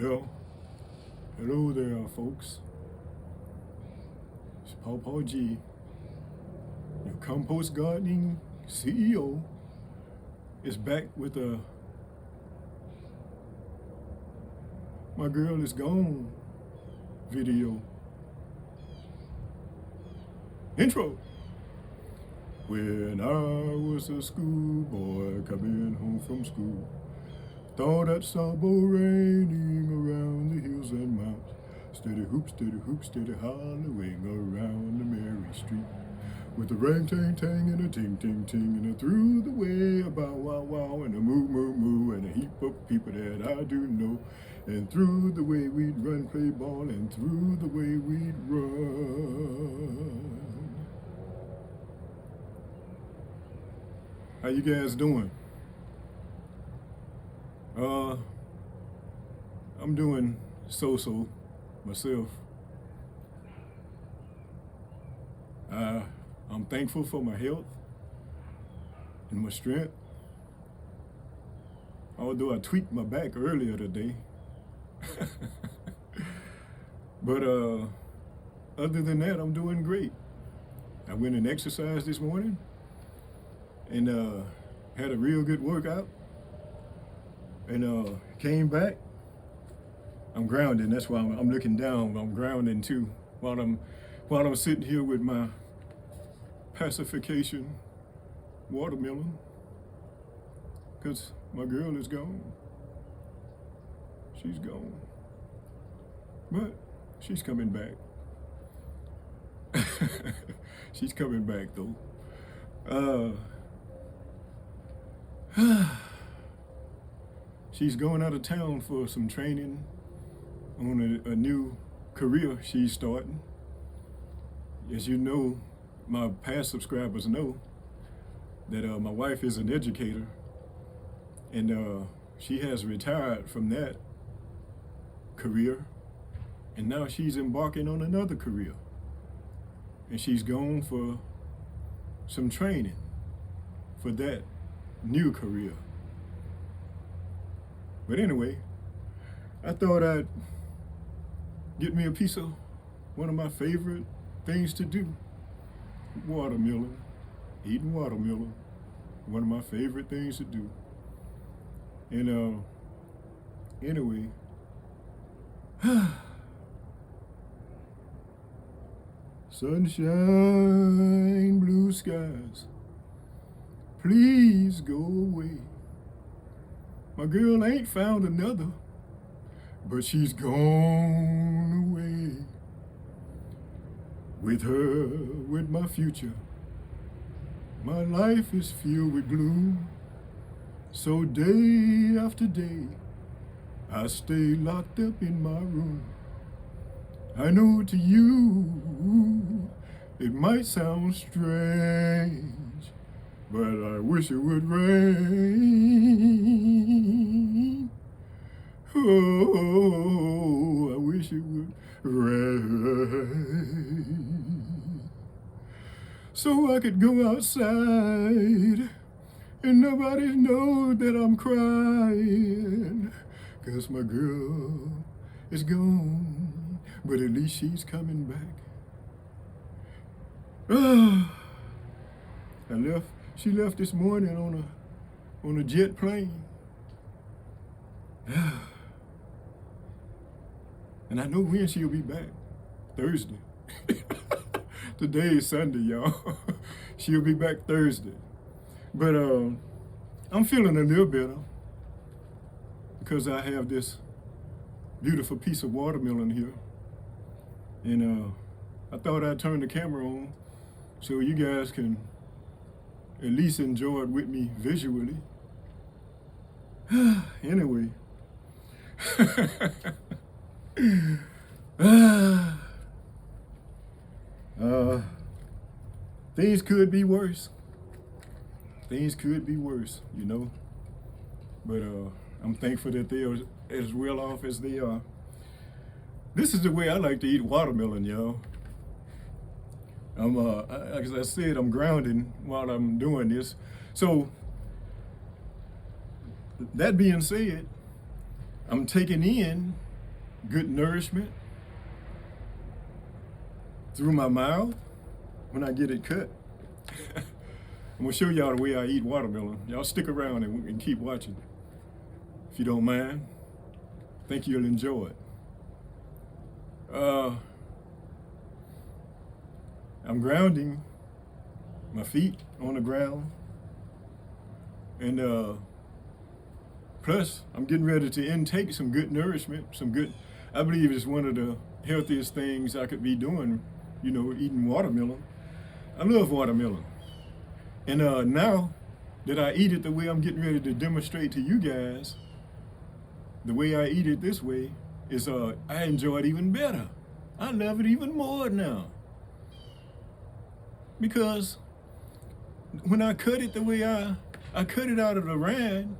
Well, hello there, folks. It's Pawpaw G, your compost gardening CEO, is back with a "My Girl Is Gone" video. Intro. When I was a schoolboy coming home from school, thought I saw bow raining around the hills and mountains. Steady hoop, steady hollowing around the merry street. With a rang tang tang and a ting ting ting and a through the way a bow wow wow and a moo moo moo and a heap of people that I do know. And through the way we'd run, play ball, and through the way we'd run. How you guys doing? I'm doing so myself. I'm thankful for my health and my strength. Although I tweaked my back earlier today. But other than that, I'm doing great. I went and exercised this morning and had a real good workout. And came back. I'm grounding. That's why I'm looking down. I'm grounding too while I'm sitting here with my pacification watermelon, because my girl is gone. She's gone, but she's coming back. She's coming back though. She's going out of town for some training on a new career she's starting. As you know, my past subscribers know that my wife is an educator, and she has retired from that career, and now she's embarking on another career. And she's gone for some training for that new career. But anyway, I thought I'd get me a piece of one of my favorite things to do. Watermelon. Eating watermelon. One of my favorite things to do. And anyway, sunshine, blue skies, please go away. My girl ain't found another, but she's gone away. With her, with my future, my life is filled with gloom. So day after day, I stay locked up in my room. I know to you, it might sound strange, but I wish it would rain. Oh, I wish it would rain. So I could go outside and nobody know that I'm crying. 'Cause my girl is gone, but at least she's coming back. She left this morning on a jet plane. And I know when she'll be back. Thursday. Today is Sunday, y'all. She'll be back Thursday. But I'm feeling a little better because I have this beautiful piece of watermelon here. And I thought I'd turn the camera on so you guys can at least enjoy it with me visually. Anyway. Things could be worse. Things could be worse, you know. But I'm thankful that they are as well off as they are. This is the way I like to eat watermelon, y'all. As I said, I'm grounding while I'm doing this. So, that being said, I'm taking in good nourishment through my mouth when I get it cut. I'm gonna show y'all the way I eat watermelon. Y'all stick around and keep watching. If you don't mind, think you'll enjoy it. I'm grounding my feet on the ground. And plus, I'm getting ready to intake some good nourishment, I believe it's one of the healthiest things I could be doing, eating watermelon. I love watermelon. And now that I eat it the way I'm getting ready to demonstrate to you guys, the way I eat it this way is I enjoy it even better. I love it even more now. Because when I cut it the way I cut it out of the rind,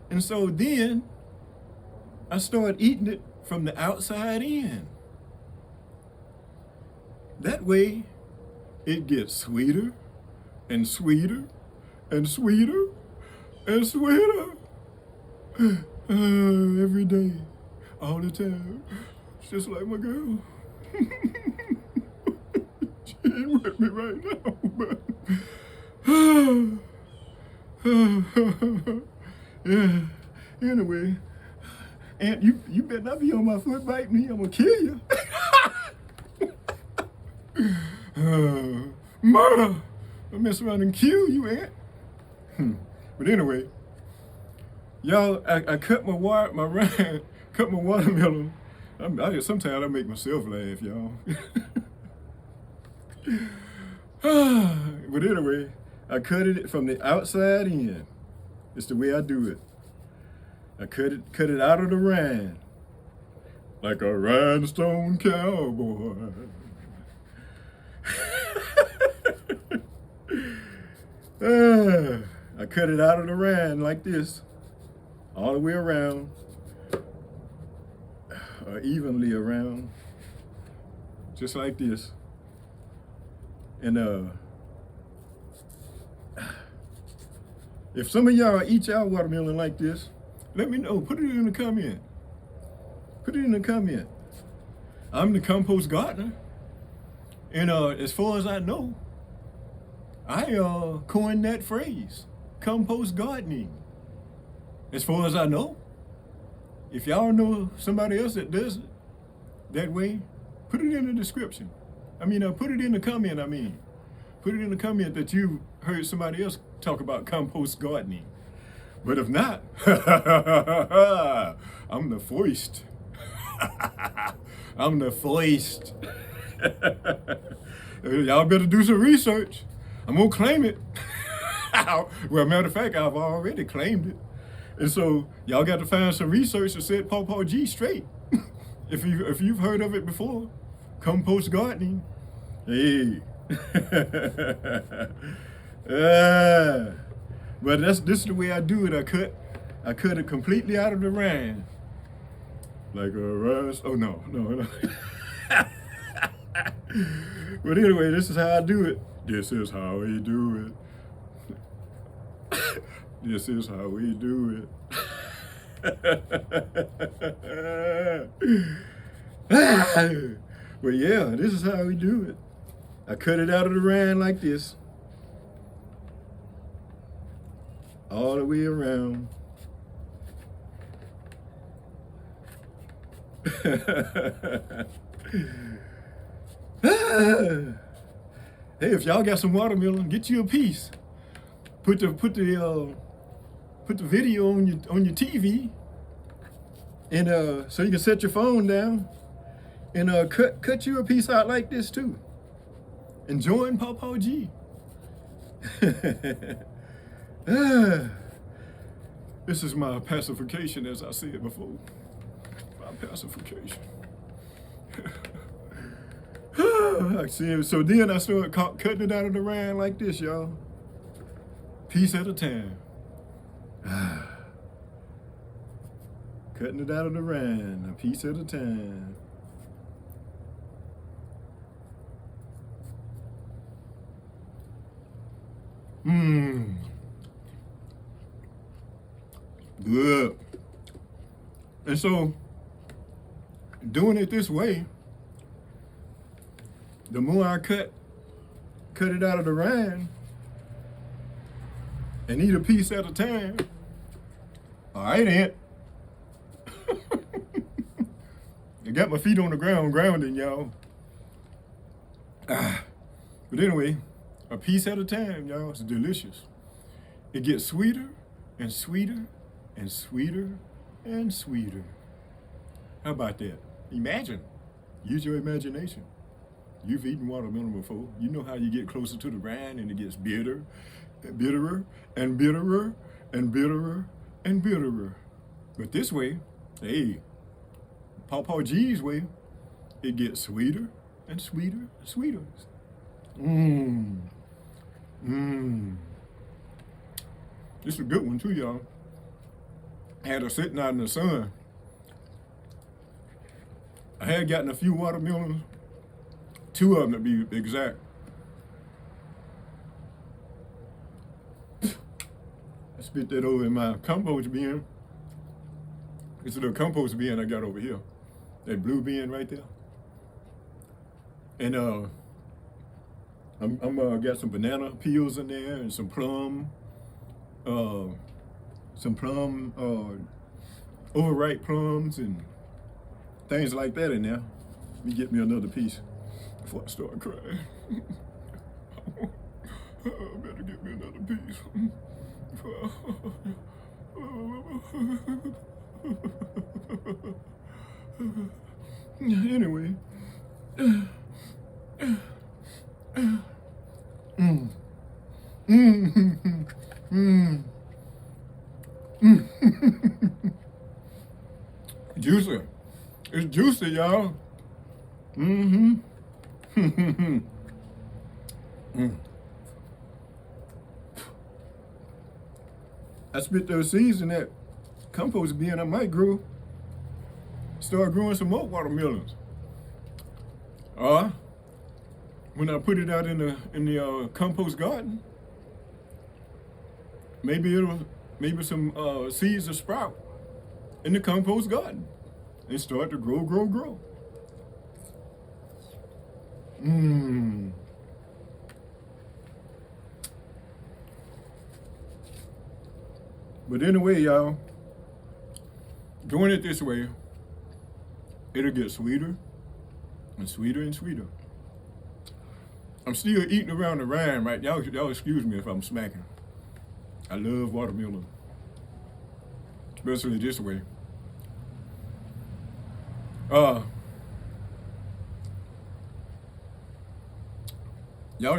and so then I start eating it from the outside in. That way, it gets sweeter and sweeter and sweeter and sweeter every day, all the time. It's just like my girl. She ain't with me right now, but yeah. Anyway, Aunt, you better not be on my foot biting me. I'm gonna kill you. Murder! I'll mess around and kill you, Aunt. But anyway, y'all, I cut my rind, cut my watermelon. Sometimes I make myself laugh, y'all. But anyway, I cut it from the outside in. It's the way I do it. I cut it out of the rind, like a rhinestone cowboy. I cut it out of the rind like this, all the way around, evenly around, just like this. And if some of y'all eat y'all watermelon like this, let me know. Put it in the comment. Put it in the comment. I'm the compost gardener, and as far as I know, I coined that phrase, compost gardening. As far as I know, if y'all know somebody else that does it that way, put it in the description. Put it in the comment. Put it in the comment that you heard somebody else talk about compost gardening. But if not, I'm the first. I'm the first. Y'all better do some research. I'm gonna claim it. Well, matter of fact, I've already claimed it. And so y'all got to find some research that said Pawpaw G straight. If you've heard of it before, compost gardening. Hey. But this is the way I do it. I cut it completely out of the rind. Like a rice. Oh no. But anyway, this is how I do it. This is how we do it. This is how we do it. Well, yeah, this is how we do it. I cut it out of the rind like this. All the way around. Hey, if y'all got some watermelon, get you a piece. Put the video on your TV, and so you can set your phone down, and cut you a piece out like this too. And join Pawpaw G. This is my pacification, as I said before. My pacification. So then I started cutting it out of the rind like this, y'all. Piece at a time. Cutting it out of the rind, a piece at a time. Good. And so doing it this way, the more I cut it out of the rind and eat a piece at a time. All right, Aunt. I got my feet on the ground, grounding, y'all. But anyway, a piece at a time, y'all. It's delicious. It gets sweeter and sweeter and sweeter and sweeter. How about that? Imagine. Use your imagination. You've eaten watermelon before. You know how you get closer to the rind and it gets bitter, bitterer, and bitterer, and bitterer, and bitterer. But this way, hey, Pawpaw G's way, it gets sweeter and sweeter and sweeter. Mmm. Mmm. This is a good one too, y'all. I had her sitting out in the sun. I had gotten a few watermelons, 2 of them to be exact. I spit that over in my compost bin. It's a little compost bin I got over here. That blue bin right there. And I'm got some banana peels in there and some plum overripe plums and things like that in there. Let me get me another piece before I start crying. I better get me another piece. Anyway. Juicy. It's juicy, y'all. I spit those seeds in that compost bin. I might start growing some more watermelons. When I put it out in the compost garden, maybe some seeds will sprout in the compost garden and start to grow. But anyway, y'all, doing it this way, it'll get sweeter and sweeter and sweeter. I'm still eating around the rind, right? Y'all excuse me if I'm smacking. I love watermelon, especially this way. Y'all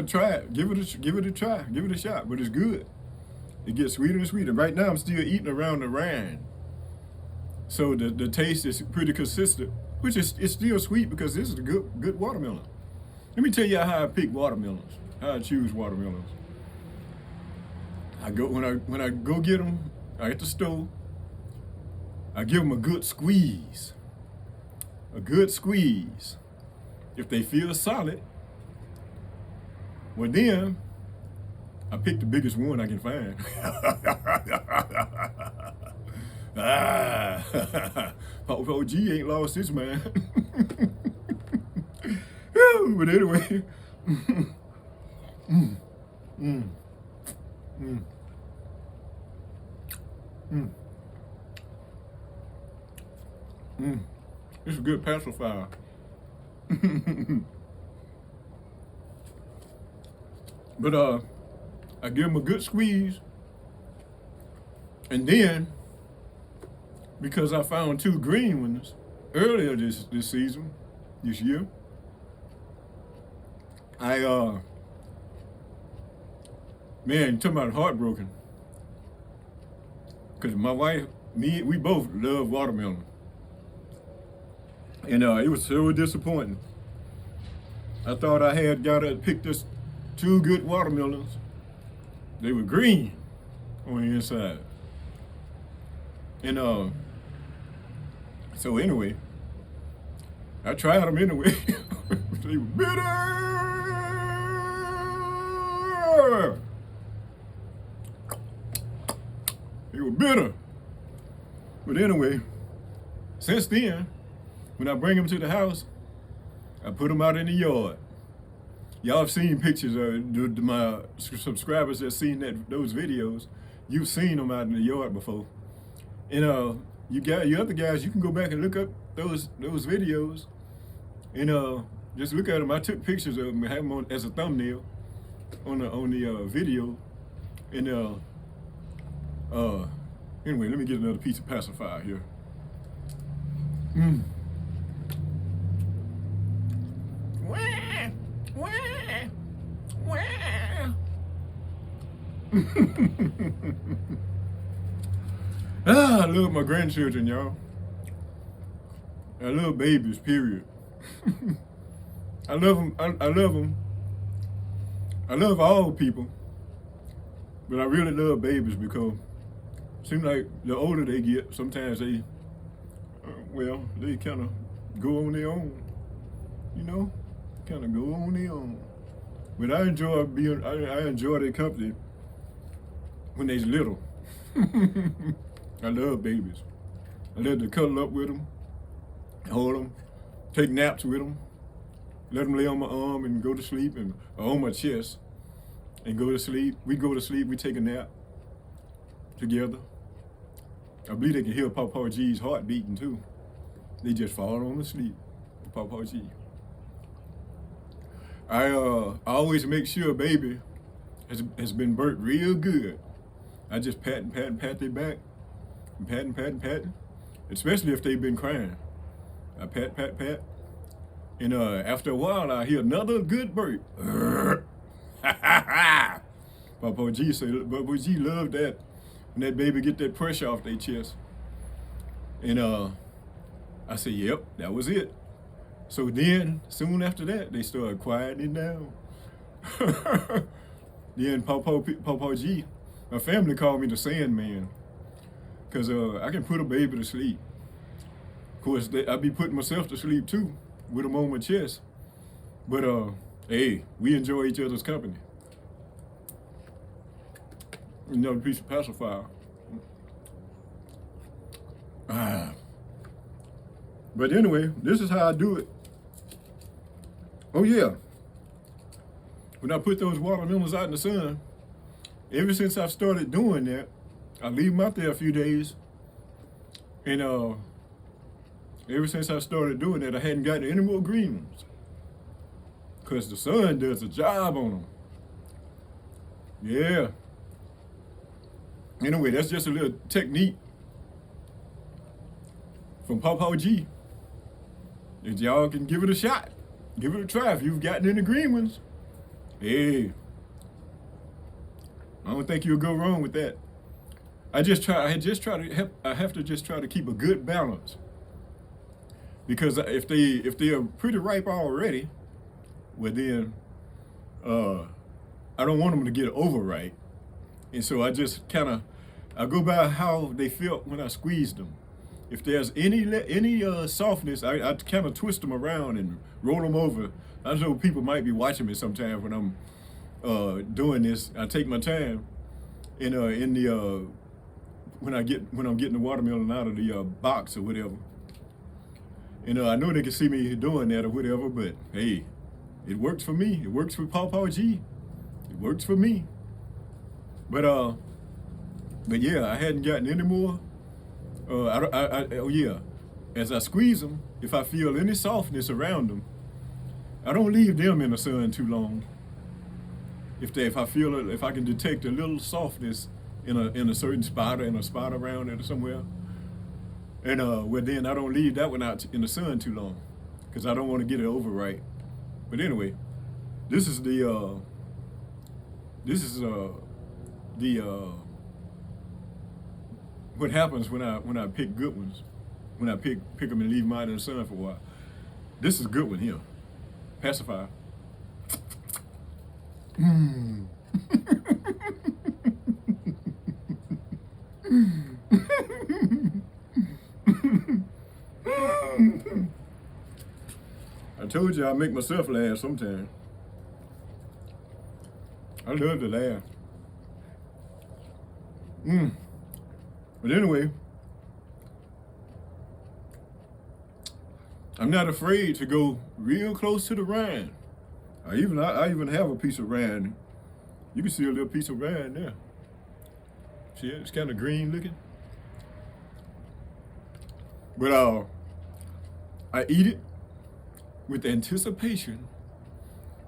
try it. Give it a try. Give it a shot. But it's good. It gets sweeter and sweeter. Right now, I'm still eating around the rind, so the taste is pretty consistent. Which is it's still sweet because this is a good watermelon. Let me tell you how I pick watermelons. How I choose watermelons. When I go get them at the store, I give them a good squeeze. A good squeeze. If they feel solid, well then, I pick the biggest one I can find. Pawpaw G ain't lost his mind. But anyway, It's a good pacifier. But I give them a good squeeze, and then because I found 2 green ones earlier this season, this year, man, talking about heartbroken. Because my wife, we both love watermelon. And it was so disappointing. I thought I had picked us 2 good watermelons. They were green on the inside. And so anyway, I tried them anyway. They were bitter. They were bitter. But anyway, since then, when I bring them to the house, I put them out in the yard. Y'all have seen pictures of my subscribers that seen those videos. You've seen them out in the yard before. And you other guys, you can go back and look up those videos and just look at them. I took pictures of them and have them on as a thumbnail on the video. And anyway, let me get another piece of pacifier here. I love my grandchildren, y'all. I love babies, period. I love them. I love them. I love all people, but I really love babies because it seems like the older they get, sometimes they, they kind of go on their own, you know, kind of go on their own. But I enjoy their company when they're little. I love babies. I love to cuddle up with them, hold them, take naps with them, let them lay on my arm and go to sleep, or on my chest and go to sleep. We go to sleep, we take a nap together. I believe they can hear Pawpaw G's heart beating too. They just fall on to sleep, Pawpaw G. I always make sure a baby has been burped real good. I just pat their back, and pat, especially if they've been crying. I pat, and after a while I hear another good burp. Pawpaw G loved that when that baby get that pressure off their chest. And I said, yep, that was it. So then, soon after that, they started quieting down. Then Pawpaw G, my family called me the Sandman, because I can put a baby to sleep. Of course, I be putting myself to sleep too, with them on my chest. But hey, we enjoy each other's company. Another piece of pacifier. But anyway, this is how I do it. Oh yeah, when I put those watermelons out in the sun, ever since I've started doing that, I leave them out there a few days, and ever since I started doing that, I hadn't gotten any more green ones, because the sun does a job on them. Yeah. Anyway, that's just a little technique from Pawpaw G. And y'all can give it a shot. Give it a try if you've gotten any green ones. Hey, I don't think you'll go wrong with that. I have to just try to keep a good balance. Because if they are pretty ripe already, well then, I don't want them to get overripe. And so I just I go by how they felt when I squeezed them. If there's any softness, I kind of twist them around and roll them over. I know people might be watching me sometimes when I'm doing this. I take my time when I'm getting the watermelon out of the box or whatever. And I know they can see me doing that or whatever, but hey, it works for me. It works for Pawpaw G. It works for me. But yeah, I hadn't gotten any more. Oh yeah, as I squeeze them, if I feel any softness around them, I don't leave them in the sun too long. If I can detect a little softness in a certain spot or in a spot around it or somewhere, and well then I don't leave that one out in the sun too long, because I don't want to get it overripe. But anyway, this is what happens when I pick good ones, when I pick them and leave them out in the sun for a while. This is a good one here. Pacifier. I told you I make myself laugh sometimes. I love to laugh. But anyway, I'm not afraid to go real close to the rind. I even have a piece of rind. You can see a little piece of rind there. See it? It's kind of green looking. But I eat it with anticipation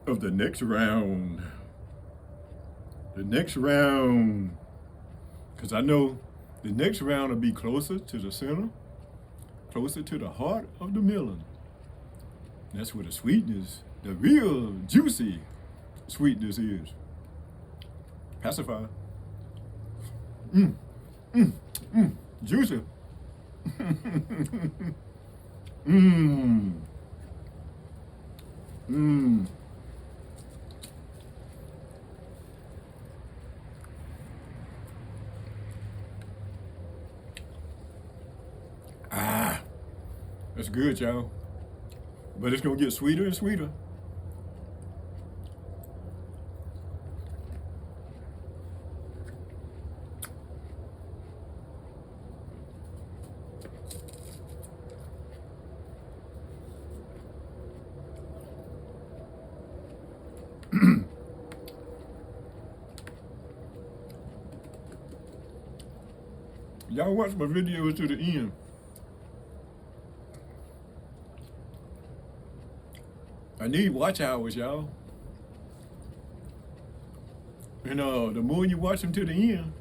of the next round. The next round. Because I know the next round will be closer to the center, closer to the heart of the melon. That's where the sweetness, the real juicy sweetness is. Pacifier. Juicy. That's good, y'all. But it's gonna get sweeter and sweeter. Y'all watch my videos to the end. I need watch hours, y'all. And the more you watch them to the end,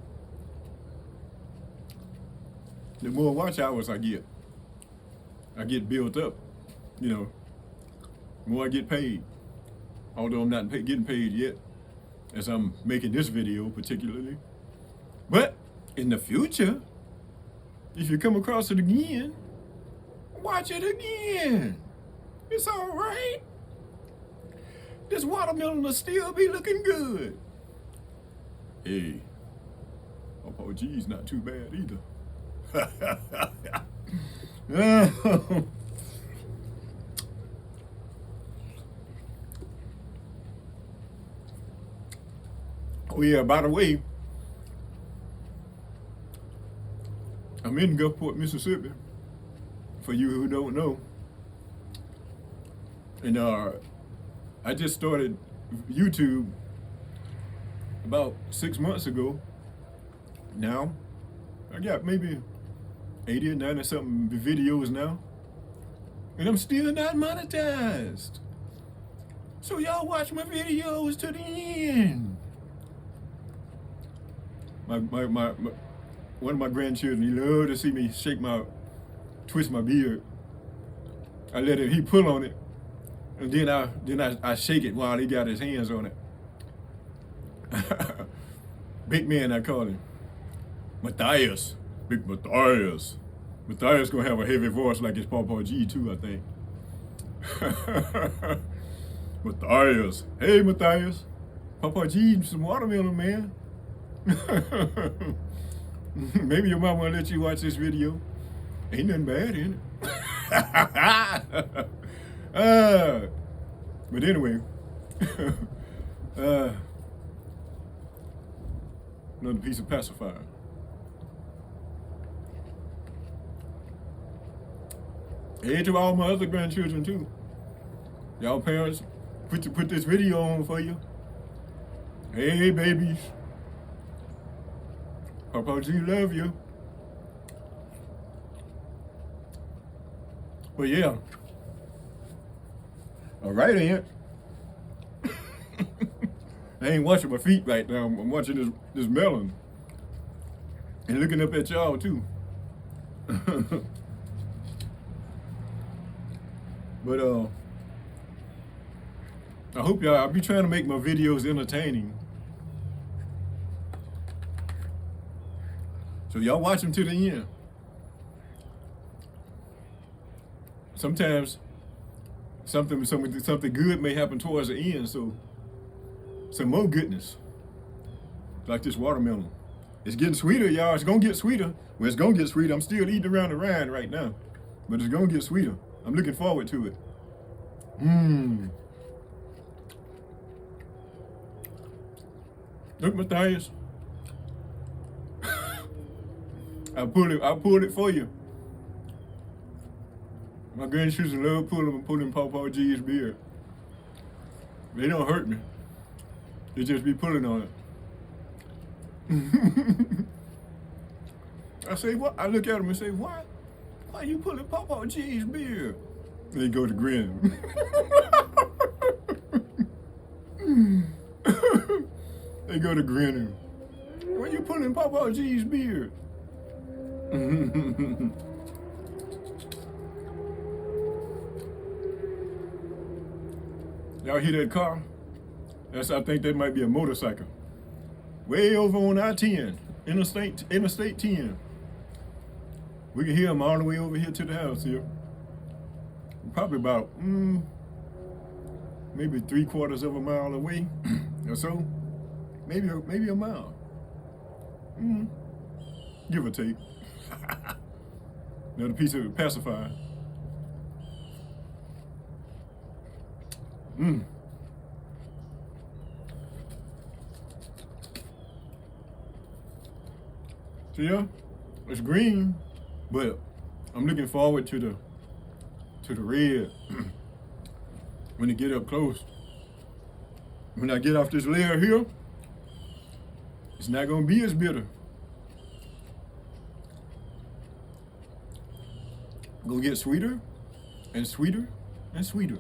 the more watch hours I get. I get built up, you know. The more I get paid. Although I'm not getting paid yet, as I'm making this video particularly. But in the future, if you come across it again, watch it again. It's all right. This watermelon will still be looking good. Hey, Pawpaw G's not too bad either. Oh yeah, by the way, I'm in Gulfport, Mississippi, for you who don't know. And I just started YouTube about 6 months ago. Now, I got maybe 80 or 90 something videos now. And I'm still not monetized. So y'all watch my videos to the end. One of my grandchildren, he loved to see me twist my beard. I let he pull on it. And then I shake it while he got his hands on it. Big man, I call him. Matthias. Big Matthias. Matthias gonna have a heavy voice like his Pawpaw G too, I think. Matthias. Hey, Matthias. Pawpaw G, some watermelon, man. Maybe your mom will let you watch this video. Ain't nothing bad in it. But anyway, another piece of pacifier. Hey to all my other grandchildren too. Y'all parents, put this video on for you. Hey babies. Pawpaw G love you. But yeah. All right, Aunt. I ain't watching my feet right now. I'm watching this melon. And looking up at y'all too. But I hope I'll be trying to make my videos entertaining. So y'all watch them to the end. Sometimes something good may happen towards the end, so some more goodness. Like this watermelon. It's getting sweeter, y'all. It's gonna get sweeter. Well, it's gonna get sweeter. I'm still eating around the rind right now. But it's gonna get sweeter. I'm looking forward to it. Look, Matthias. I pulled it for you. My grandchildren love pulling Pawpaw G's beard. They don't hurt me. They just be pulling on it. I say, what? I look at them and say, why? Why you pulling Pawpaw G's beard? They go to grin. They go to grinning. Why you pulling Pawpaw G's beard? Y'all hear that car? I think that might be a motorcycle. Way over on I-10, Interstate 10. We can hear them all the way over here to the house here. Probably about, maybe 3/4 of a mile away or so. Maybe a mile. Give or take. Another piece of pacifier. So yeah, it's green, but I'm looking forward to the red when it get up close. When I get off this layer here, it's not gonna be as bitter. Gonna get sweeter and sweeter and sweeter.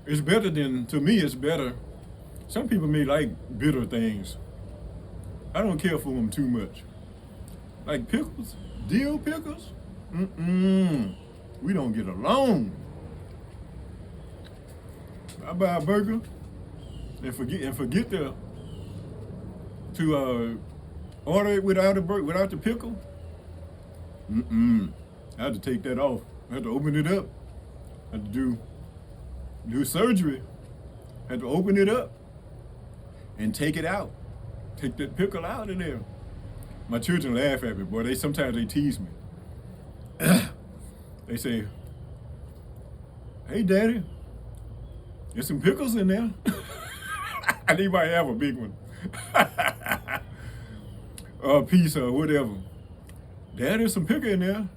It's better than, to me, it's better. Some people may like bitter things. I don't care for them too much. Like pickles, dill pickles, we don't get along. I buy a burger and forget to order it without the pickle. I had to take that off. I had to open it up. I had to do surgery. I had to open it up and take it out. Take that pickle out of there. My children laugh at me, boy. Sometimes they tease me. They say, "Hey, Daddy, there's some pickles in there." And they might have a big one. Or a piece or whatever. "Dad, there's some pickle in there."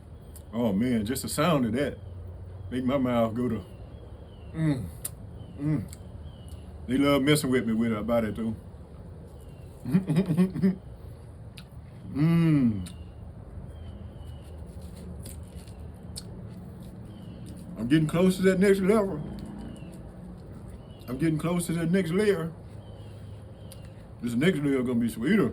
Oh man, just the sound of that make my mouth go to They love messing with me about it though. I'm getting close to that next level. I'm getting close to that next layer. This next layer gonna be sweeter.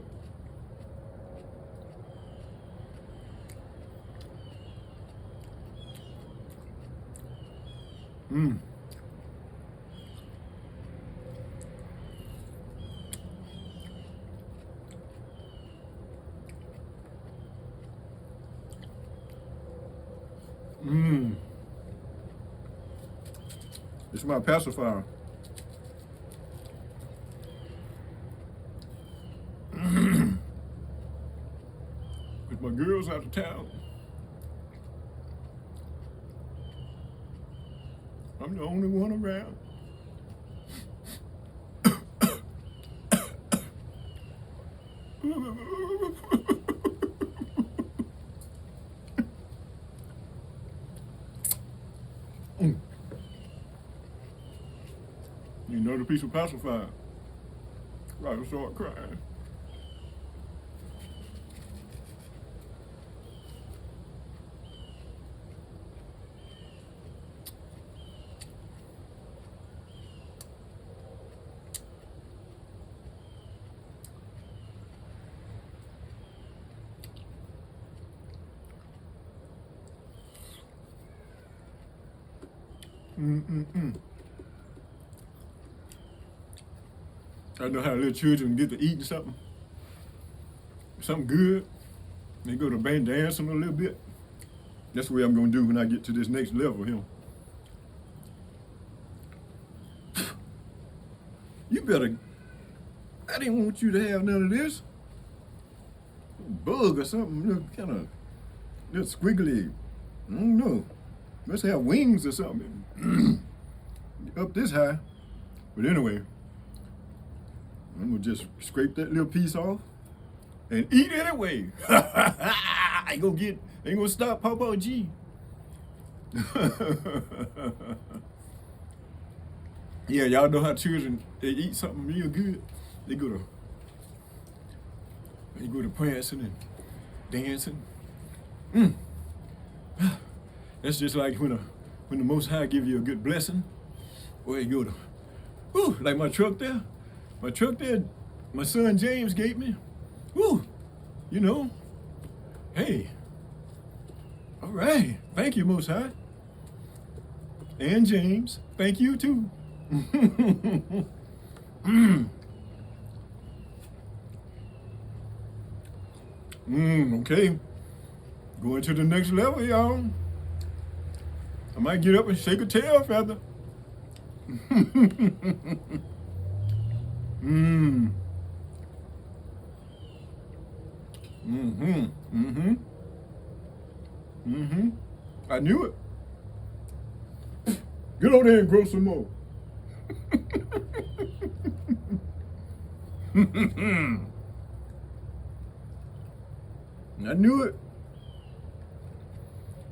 It's my pacifier. With my girls out of town, I'm the only one around. Another piece of pacifier. Right, I start crying. I know how little children get to eating something good. They go to band dancing a little bit. That's the way I'm gonna do when I get to this next level here. You better, I didn't want you to have none of this. Bug or something, kind of They're squiggly. I don't know. Must have wings or something. Up this high. But anyway, I'm gonna just scrape that little piece off and eat anyway. Ain't gonna stop Pawpaw G. Yeah, y'all know how children, they eat something real good, they go to prancing and dancing. That's just like when the Most High give you a good blessing, or you go to, like my truck there, my son James gave me, you know, hey, all right, thank you, Most High. And James, thank you too. Okay. Going to the next level, y'all. I might get up and shake a tail feather. I knew it. Get over there and grow some more. I knew it.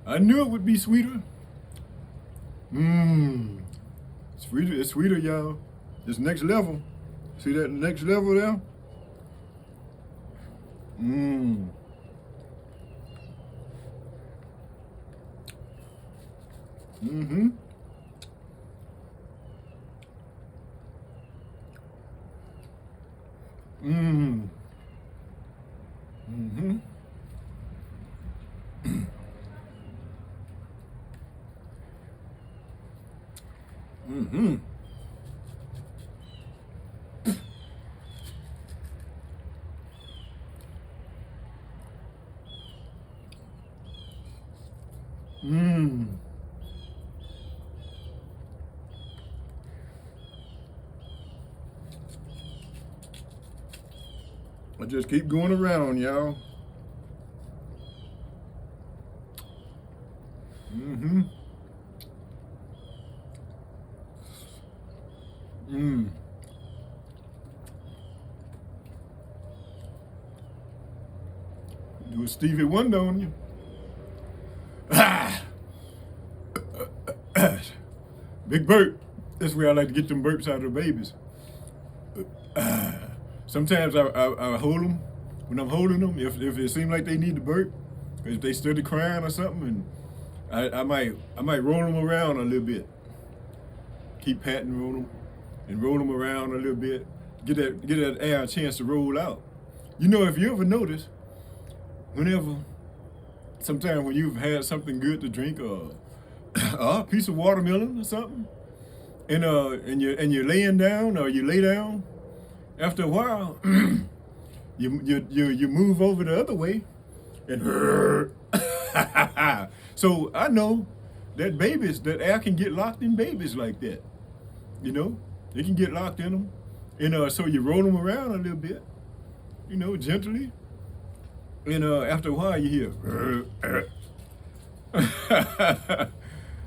I knew it would be sweeter. It's sweeter, y'all. This next level. See that next level there? I just keep going around, y'all. Do a Stevie Wonder on you. Big burp. That's where I like to get them burps out of the babies. Sometimes I hold them. When I'm holding them, if it seems like they need to burp, if they started crying or something, and I might roll them around a little bit. Keep patting on them and roll them around a little bit. Get that air a chance to roll out. You know, if you ever notice, sometimes when you've had something good to drink, a piece of watermelon or something, and you're laying down or you lay down, after a while, you move over the other way, and so I know that air can get locked in babies like that. You know, they can get locked in them, and so you roll them around a little bit, you know, gently, and after a while you hear.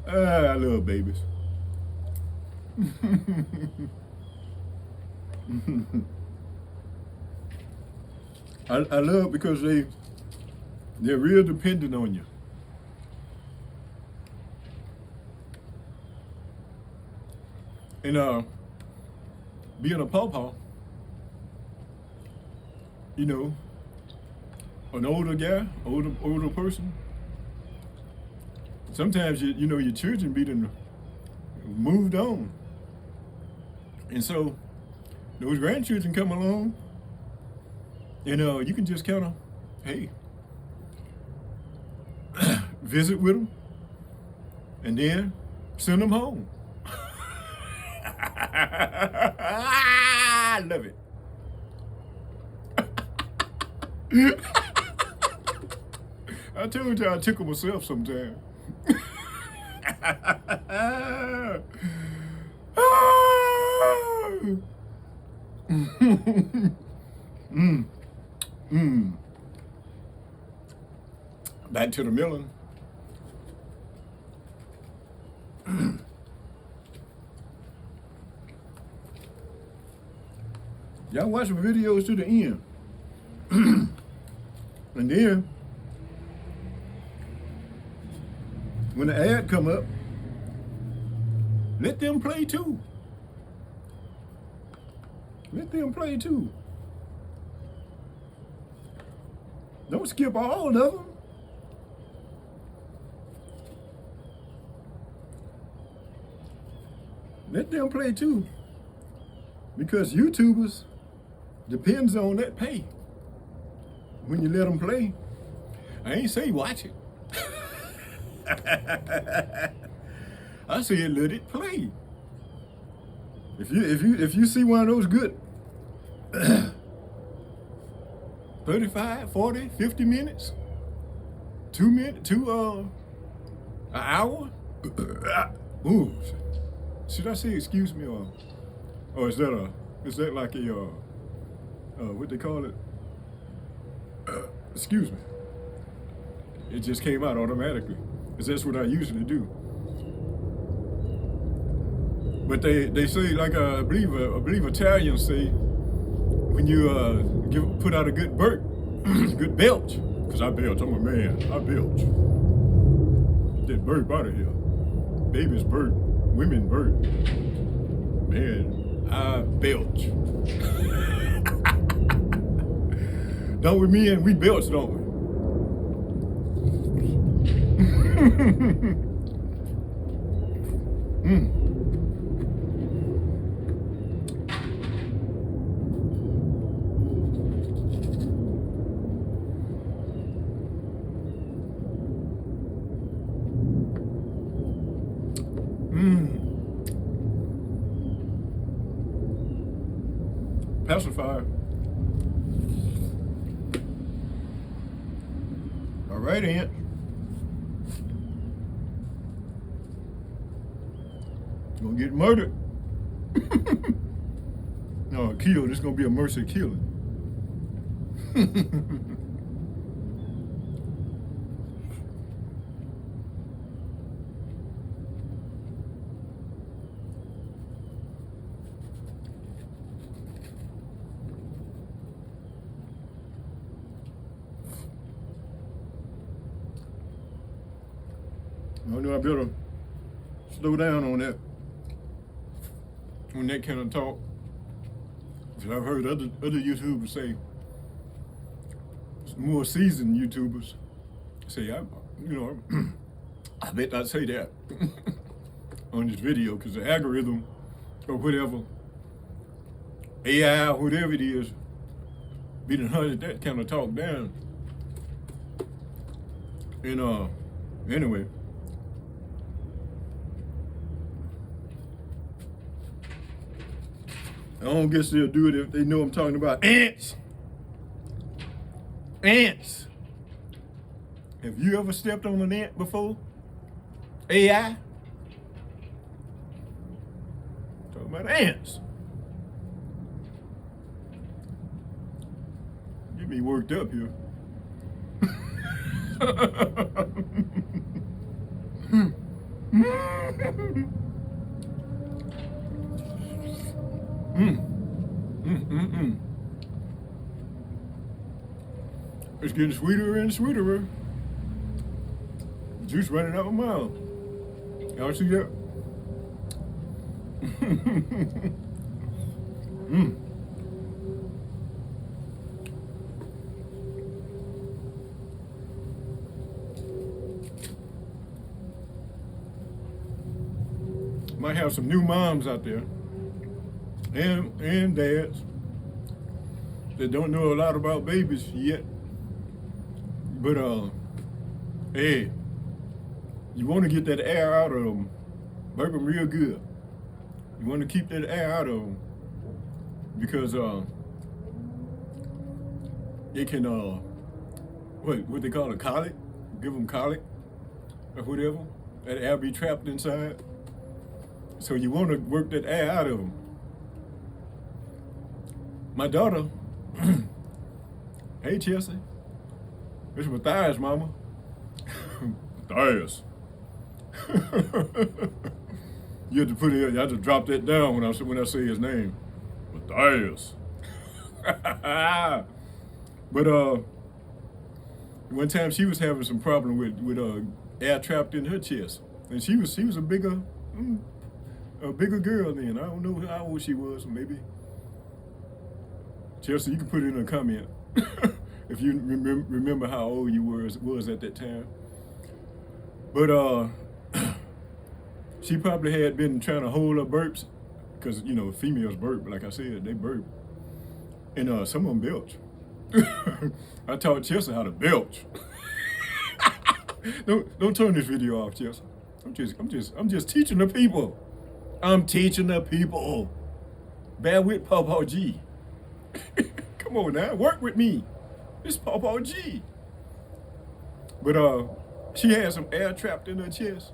I love babies. I love because they're real dependent on you. And being a pawpaw, you know, an older guy, older person, sometimes you know your children be done moved on. And so those grandchildren come along, and you can just kind of, hey, visit with them, and then send them home. I love it. I told you I tickle myself sometimes. Back to the milling. Y'all watch the videos to the end. And then, when the ad come up, let them play too. Let them play too. Don't skip all of them. Let them play too. Because YouTubers depends on that pay. When you let them play, I ain't say watch it. I said let it play. If you see one of those good 35, 40, 50 minutes, 2 minutes, an hour. Ooh, should I say excuse me or is that like a what they call it? Excuse me. It just came out automatically, because that's what I usually do. But they say, like I believe Italians say, when you put out a good burp, good belch, because I belch. I'm a man. I belch. Get that burp out of here. Babies burp. Women burp. Man, I belch. Don't we men? We belch, don't we? Pacifier. All right, Aunt. Gonna get murdered. No, killed. It's gonna be a mercy killing. I know I better slow down on that kind of talk. Because I've heard other YouTubers say, more seasoned YouTubers say, I bet not say that on this video, because the algorithm or whatever, AI, whatever it is, be done hunted that kind of talk down. And anyway. I don't guess they'll do it if they know I'm talking about ants. Ants. Have you ever stepped on an ant before? AI? Talking about ants. Get me worked up here. It's getting sweeter and sweeter. Juice running out of my mouth. Y'all see that? Might have some new moms out there and dads that don't know a lot about babies yet. But hey, you want to get that air out of them, burp them real good. You want to keep that air out of them because it can what they call it, colic, give them colic or whatever. That air be trapped inside. So you want to work that air out of them. My daughter, hey Chelsea, this is my thighs, mama. Matthias. You have to put it. You have to drop that down when I say his name, Matthias. But one time she was having some problem with air trapped in her chest, and she was a bigger girl then. I don't know how old she was, maybe. Chelsea, you can put it in a comment if you remember how old you was at that time. But she probably had been trying to hold her burps, because females burp, like I said, they burp, and some of them belch. I taught Chelsea how to belch. Don't turn this video off, Chelsea. I'm just teaching the people. I'm teaching the people. Bear with Pawpaw G. Come on now, work with me. This Pawpaw G. But she had some air trapped in her chest,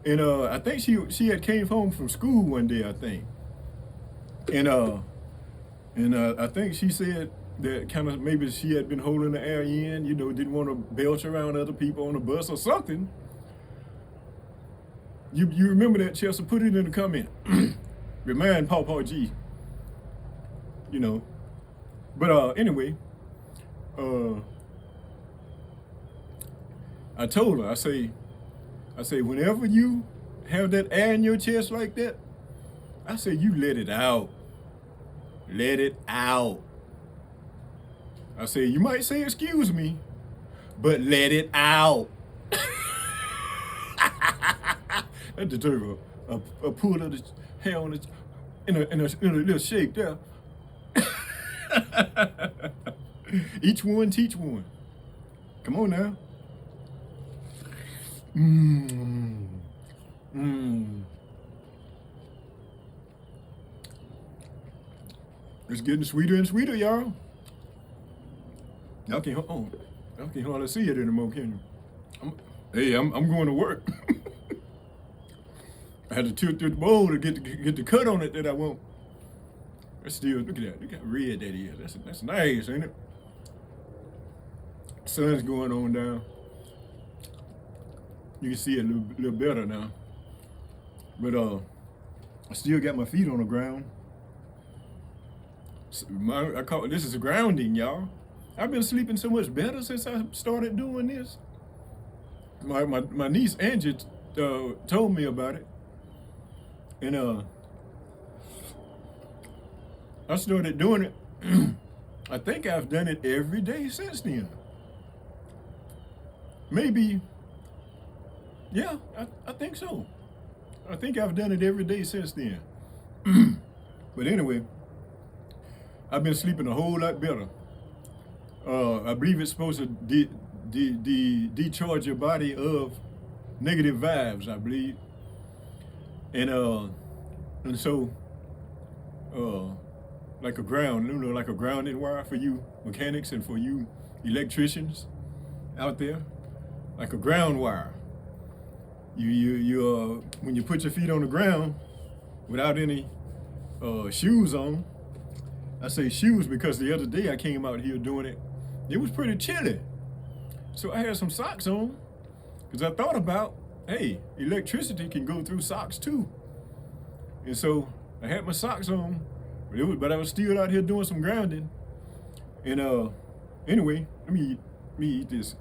and I think she had came home from school one day, I think, and I think she said that kind of maybe she had been holding the air in, didn't want to belch around other people on the bus or something. You remember that, Chelsea? Put it in the comment. Remind Pawpaw G. But anyway, I told her, I say, whenever you have that air in your chest like that, I say you let it out. Let it out. I say, you might say excuse me, but let it out. That deserves a pull of the hair on it in a little shake there. Each one teach one. Come on now. It's getting sweeter and sweeter, y'all. Y'all can't hardly see it anymore, can you? I'm going to work. I had to tilt the bowl to get the cut on it that I want. That's still, look at that. Look how red that is. That's nice, ain't it? Sun's going on down. You can see it a little better now. But I still got my feet on the ground. I call this is grounding, y'all. I've been sleeping so much better since I started doing this. My niece Angie told me about it, and I started doing it. I think I've done it every day since then. Maybe, yeah, I think so. I think I've done it every day since then. But anyway, I've been sleeping a whole lot better. I believe it's supposed to decharge your body of negative vibes, I believe. And so, like a grounding wire for you mechanics and for you electricians out there, like a ground wire. You when you put your feet on the ground without any shoes on. I say shoes because the other day I came out here doing it. It was pretty chilly. So I had some socks on because I thought about, hey, electricity can go through socks too. And so I had my socks on, but I was still out here doing some grounding. And anyway, let me eat this.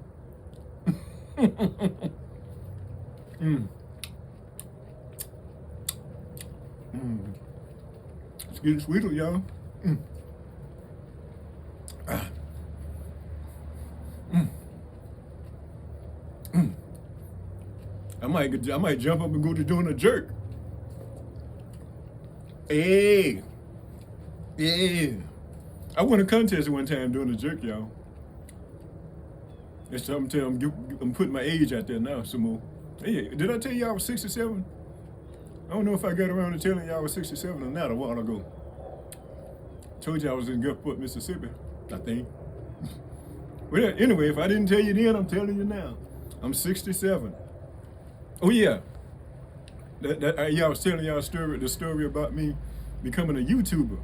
It's getting sweeter, y'all. I might jump up and go to doing a jerk. Hey, yeah. I won a contest one time doing a jerk, y'all. That's something. I'm putting my age out there now some more. Hey, did I tell you I was 67? I don't know if I got around to telling you I was 67 or not a while ago. Told you I was in Gulfport, Mississippi, I think. Well, anyway, if I didn't tell you then, I'm telling you now. I'm 67. Oh yeah. I was telling y'all the story about me becoming a YouTuber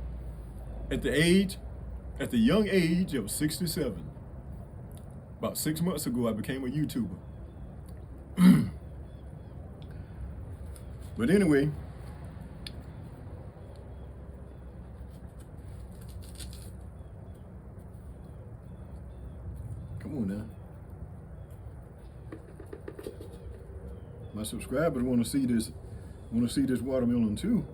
at the young age of 67. About 6 months ago, I became a YouTuber. But anyway, come on now. My subscribers want to see this watermelon too.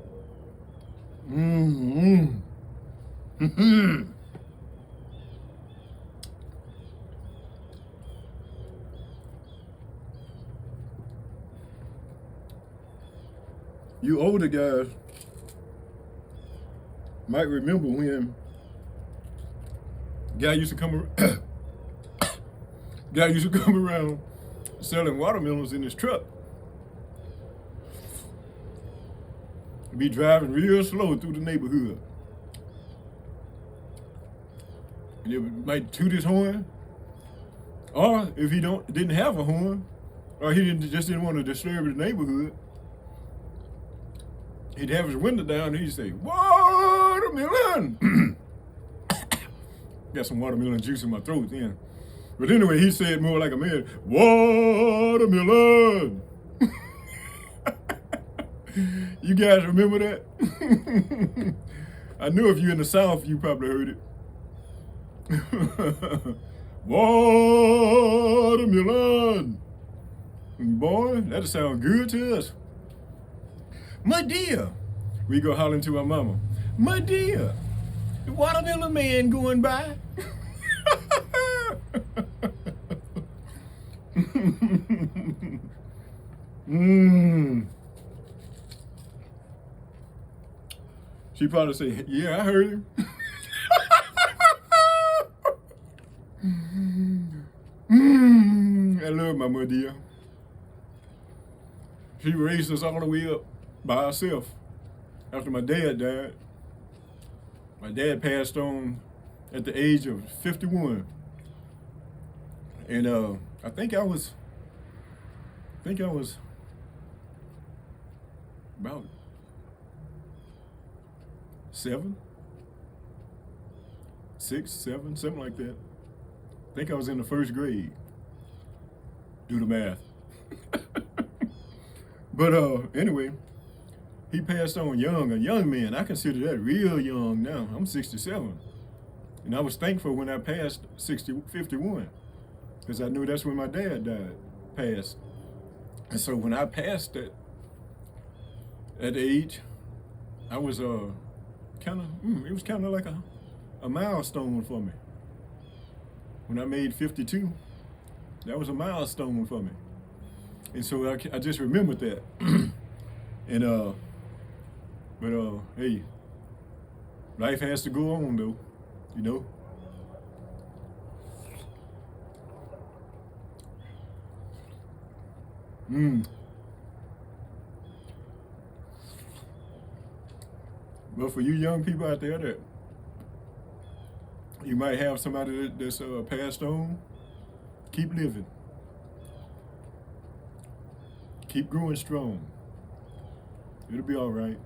You older guys might remember when guy used to come around selling watermelons in his truck. He'd be driving real slow through the neighborhood. And he might toot his horn, or if he didn't have a horn, or he just didn't want to disturb the neighborhood, he'd have his window down and he'd say, "Watermelon!" Got some watermelon juice in my throat then. But anyway, he said more like a man, "Watermelon!" You guys remember that? I knew if you're in the South, you probably heard it. Watermelon! Boy, that'll sound good to us. My dear, we go hollering to our mama. My dear, the watermelon man going by. She probably say, "Yeah, I heard him." I love my mother, dear. She raised us all the way up by herself after my dad died. My dad passed on at the age of 51. And I think I was about 7, 6, 7, something like that. I think I was in the first grade. Do the math. But anyway, he passed on young, a young man. I consider that real young now. I'm 67. And I was thankful when I passed 51, because I knew that's when my dad passed. And so when I passed that age, I was it was kind of like a milestone for me. When I made 52, that was a milestone for me. And so I just remembered that. And hey, life has to go on though, you know. But for you young people out there that you might have somebody that's passed on, keep living. Keep growing strong. It'll be all right.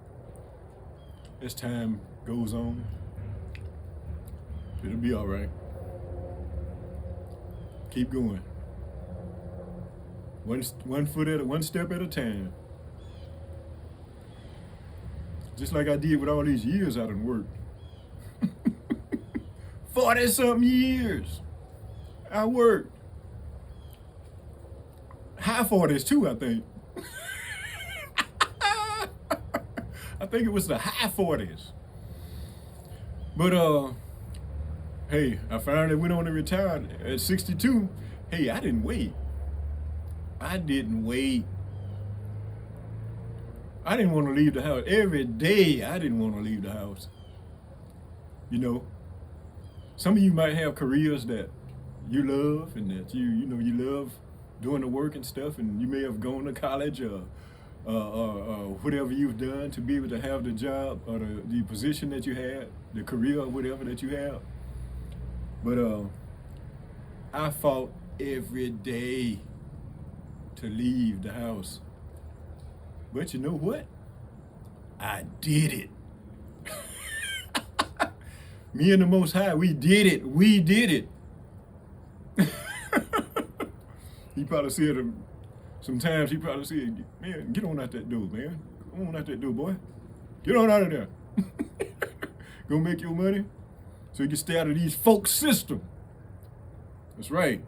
As time goes on, it'll be all right. Keep going. One step at a time. Just like I did with all these years I done worked. 40-something years I worked. High 40s too, I think. I think it was the high 40s. But hey, I finally went on to retire at 62. Hey, I didn't wait. I didn't want to leave the house. Every day I didn't want to leave the house. You know, some of you might have careers that you love and that you love doing the work and stuff, and you may have gone to college or whatever you've done to be able to have the job or the position that you had, the career or whatever that you have. But I fought every day to leave the house. But you know what? I did it. Me and the Most High, we did it. We did it. He probably said, Sometimes he probably said, man, get on out that door, man. Come on out that door, boy. Get on out of there. Go make your money so you can stay out of these folks' system. That's right.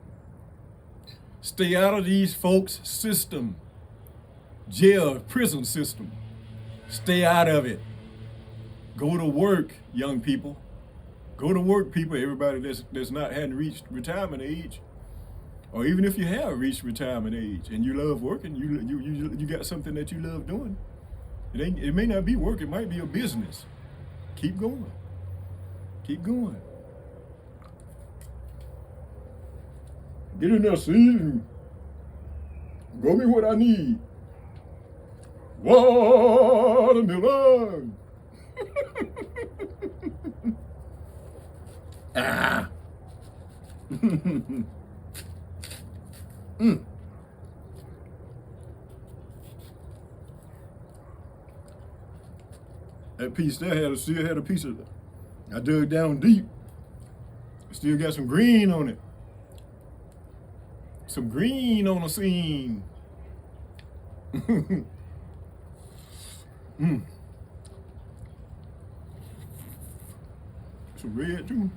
Stay out of these folks' system. Jail, prison system. Stay out of it. Go to work, young people. Go to work, people, everybody that's not hadn't reached retirement age. Or even if you have reached retirement age and you love working, you got something that you love doing. It may not be work, it might be a business. Keep going. Keep going. Get in there, see, and grow me what I need. Watermelon. Ah. That piece there still had a piece of it. I dug down deep. Still got some green on it. Some green on the scene. Some red too.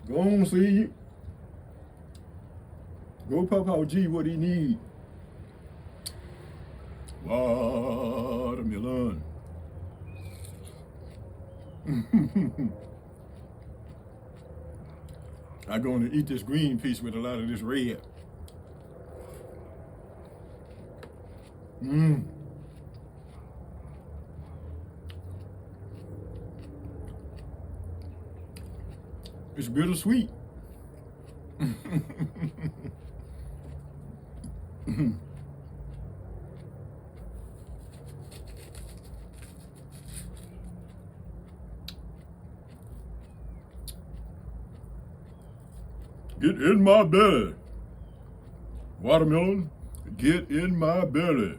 Go on, see. Go Pawpaw G what he need. Watermelon. I'm going to eat this green piece with a lot of this red. It's bittersweet. Get in my belly. Watermelon, get in my belly.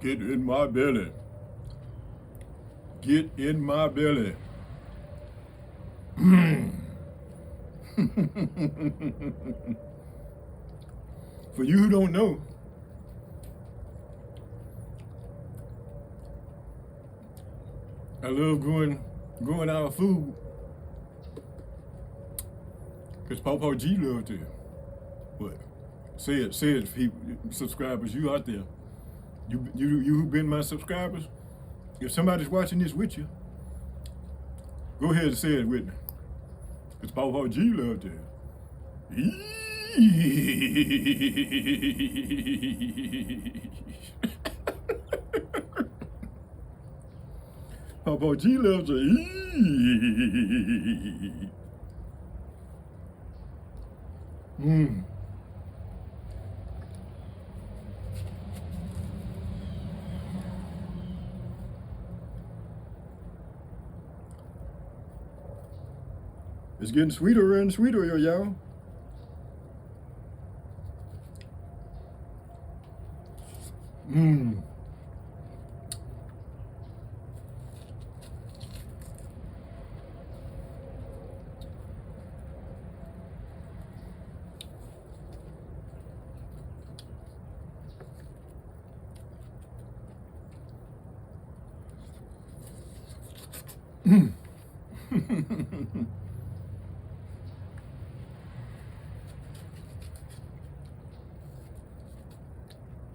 Get in my belly. Get in my belly. For you who don't know, I love growing our food because Pawpaw G loved it. What? Say it, people, subscribers, you out there. You who've been my subscribers, if somebody's watching this with you, go ahead and say it with me. Because Pawpaw G loved it. Pawpaw G loves it. It's getting sweeter and sweeter, y'all.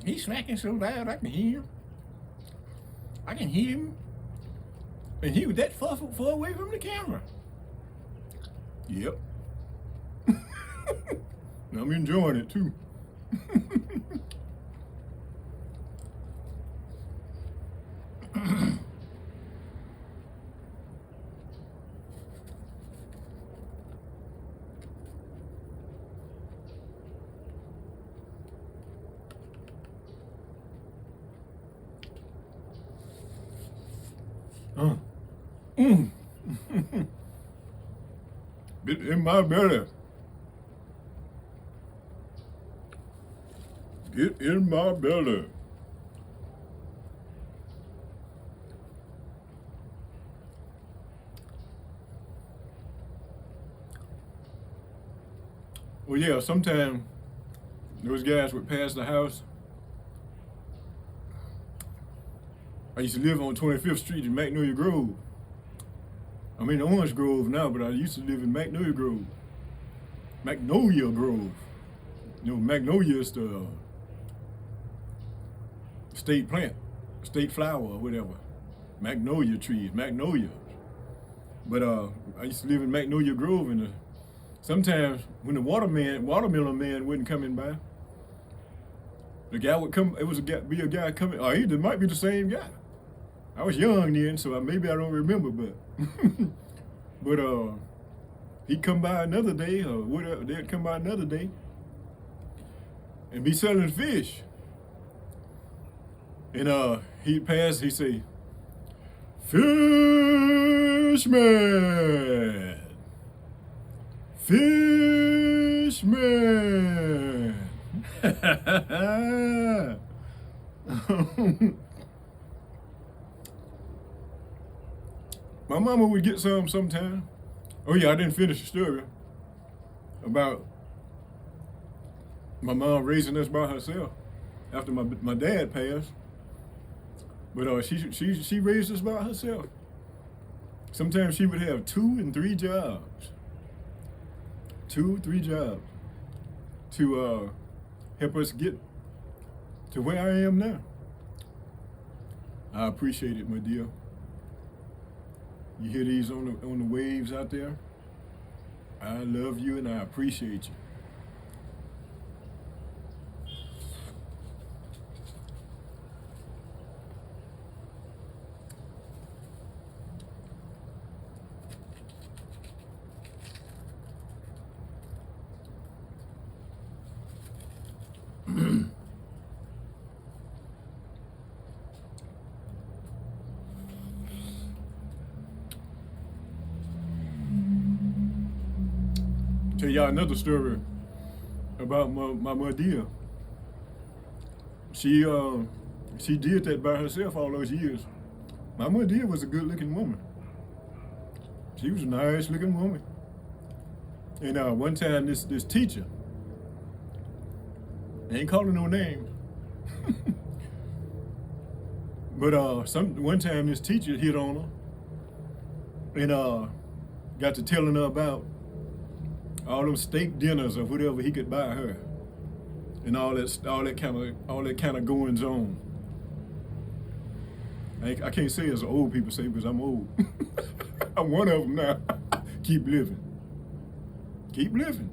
He's smacking so loud I can hear him. I can hear him. And he was that far away from the camera. Yep. I'm enjoying it too. Uh, mm. Get in my belly. Get in my belly. Well, yeah, sometimes those guys would pass the house. I used to live on 25th Street in Magnolia Grove. I'm in Orange Grove now, but I used to live in Magnolia Grove. Magnolia Grove. You know, Magnolia is the state plant, state flower or whatever. Magnolia trees, magnolias. But I used to live in Magnolia Grove, and sometimes when the watermelon man wasn't coming by, the guy would come. It was be a guy coming. Or it might be the same guy. I was young then, so maybe I don't remember, but but he'd come by another day, or whatever. They'd come by another day and be selling fish. And he'd pass. He'd say, "Fishman, fishman." My mama would get some sometime. Oh yeah, I didn't finish the story about my mom raising us by herself after my dad passed. But she raised us by herself. Sometimes she would have 2 and 3 jobs. 2, 3 jobs to help us get to where I am now. I appreciate it, my dear. You hear these on the waves out there? I love you and I appreciate you. Tell y'all another story about my dear. She did that by herself all those years. My dear was a good-looking woman. She was a nice-looking woman. And one time, this teacher, I ain't calling no name, but one time this teacher hit on her and got to telling her about all them steak dinners or whatever he could buy her, and all that kind of goings on. I can't say as old people say because I'm old. I'm one of them now. Keep living. Keep living.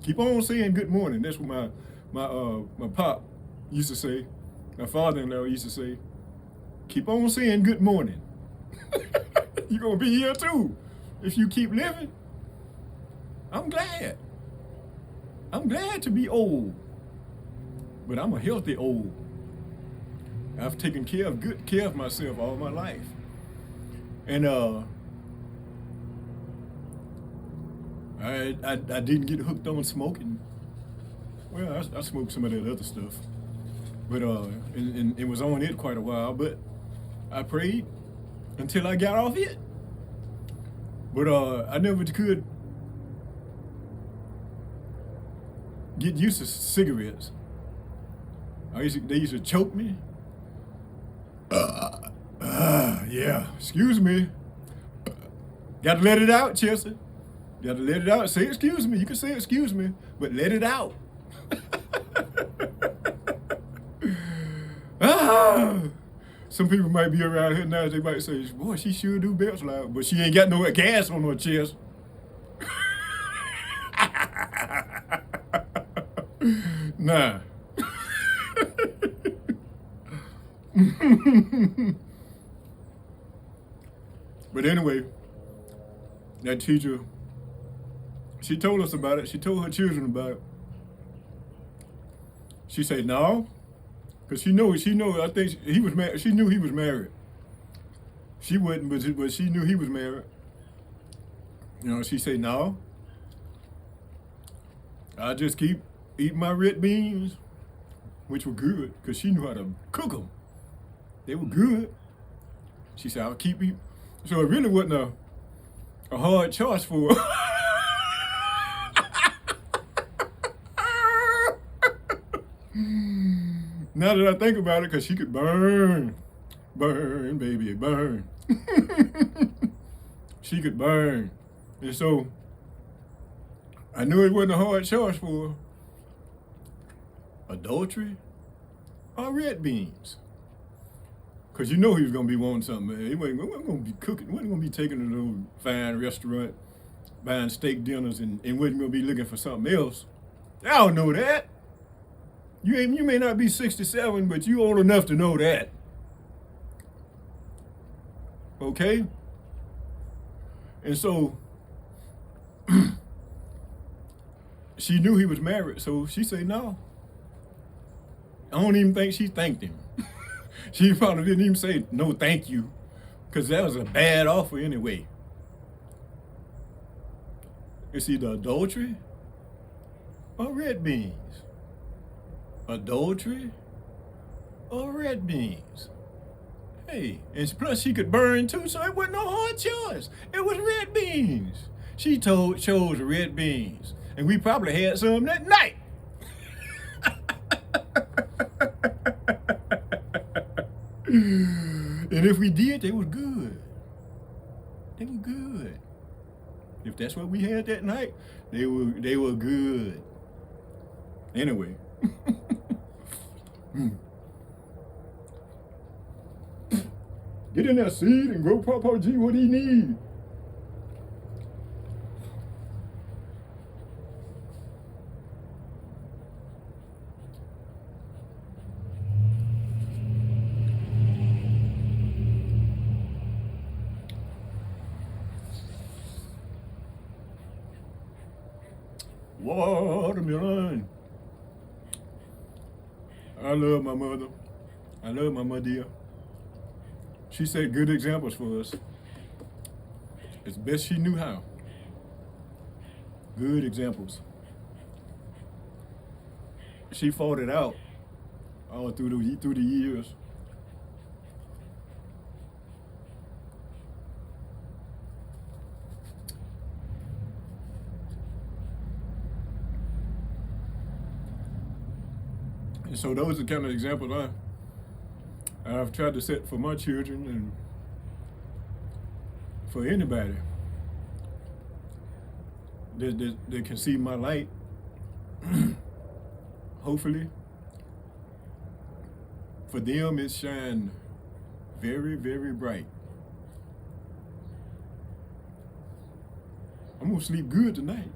Keep on saying good morning. That's what my pop used to say. My father-in-law used to say, keep on saying good morning. You're gonna be here too if you keep living. I'm glad. I'm glad to be old, but I'm a healthy old. I've taken good care of myself all my life, and I didn't get hooked on smoking. Well, I smoked some of that other stuff, but and it was on it quite a while. But I prayed until I got off it. But I never could get used to cigarettes. They used to choke me. Yeah, excuse me. Got to let it out, Chester. Got to let it out. Say excuse me. You can say excuse me, but let it out. Some people might be around here now. They might say, "Boy, she sure do belch loud," but she ain't got no gas on her chest. Nah. But anyway, that teacher, she told us about it. She told her children about it. She said no, because she know. I think he was married. She knew he was married. She wouldn't, but she knew he was married. You know, she said, no, I just keep eating my red beans, which were good, because she knew how to cook them. They were good. She said, I'll keep eating. So it really wasn't a hard choice for her. Now that I think about it, because she could burn, baby, burn. She could burn. And so I knew it wasn't a hard choice for her. Adultery or red beans. Because you know he was going to be wanting something. He wasn't going to be cooking. He wasn't going to be taking her to no fine restaurant, buying steak dinners, and wasn't going to be looking for something else. I don't know that. You may not be 67, but you old enough to know that. Okay? And so she knew he was married, so she said no. I don't even think she thanked him. She probably didn't even say no thank you, because that was a bad offer anyway. It's either adultery or red beans. Adultery or red beans. Hey, and plus she could burn too, so it wasn't no hard choice. It was red beans. She chose red beans, and we probably had some that night. And if we did, they were good. They were good. If that's what we had that night, they were good. Anyway. Get in that seed and grow Pawpaw G what he need. Watermelon. I love my mother. I love my mother. She set good examples for us as best she knew how. Good examples. She fought it out all through the years. And so those are the kind of examples I've tried to set for my children and for anybody that can see my light. Hopefully, for them it shined very, very bright. I'm gonna sleep good tonight.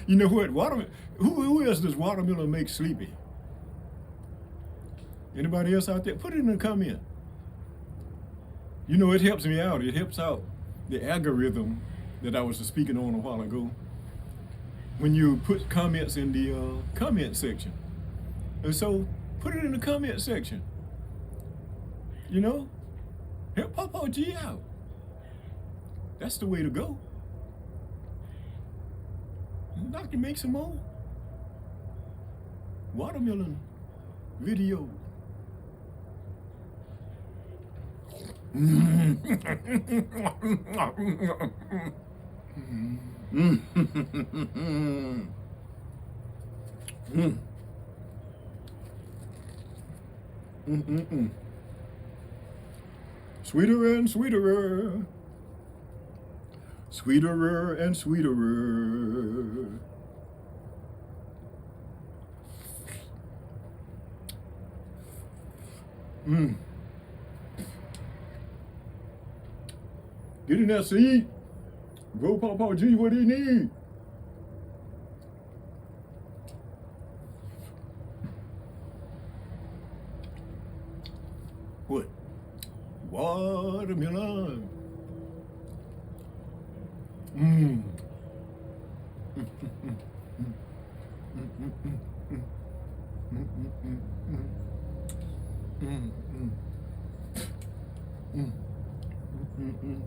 You know what? Who else does watermelon make sleepy? Anybody else out there? Put it in the comment. You know, it helps me out. It helps out the algorithm that I was speaking on a while ago. When you put comments in the comment section. And so, put it in the comment section. You know? Help Pawpaw G out. That's the way to go. And I can make some more watermelon videos. Sweeter and sweeter, sweeter and sweeter. Get in that seed. Grow Pawpaw G what he need. What? Watermelon. Mm, mm, mm, mm, mm,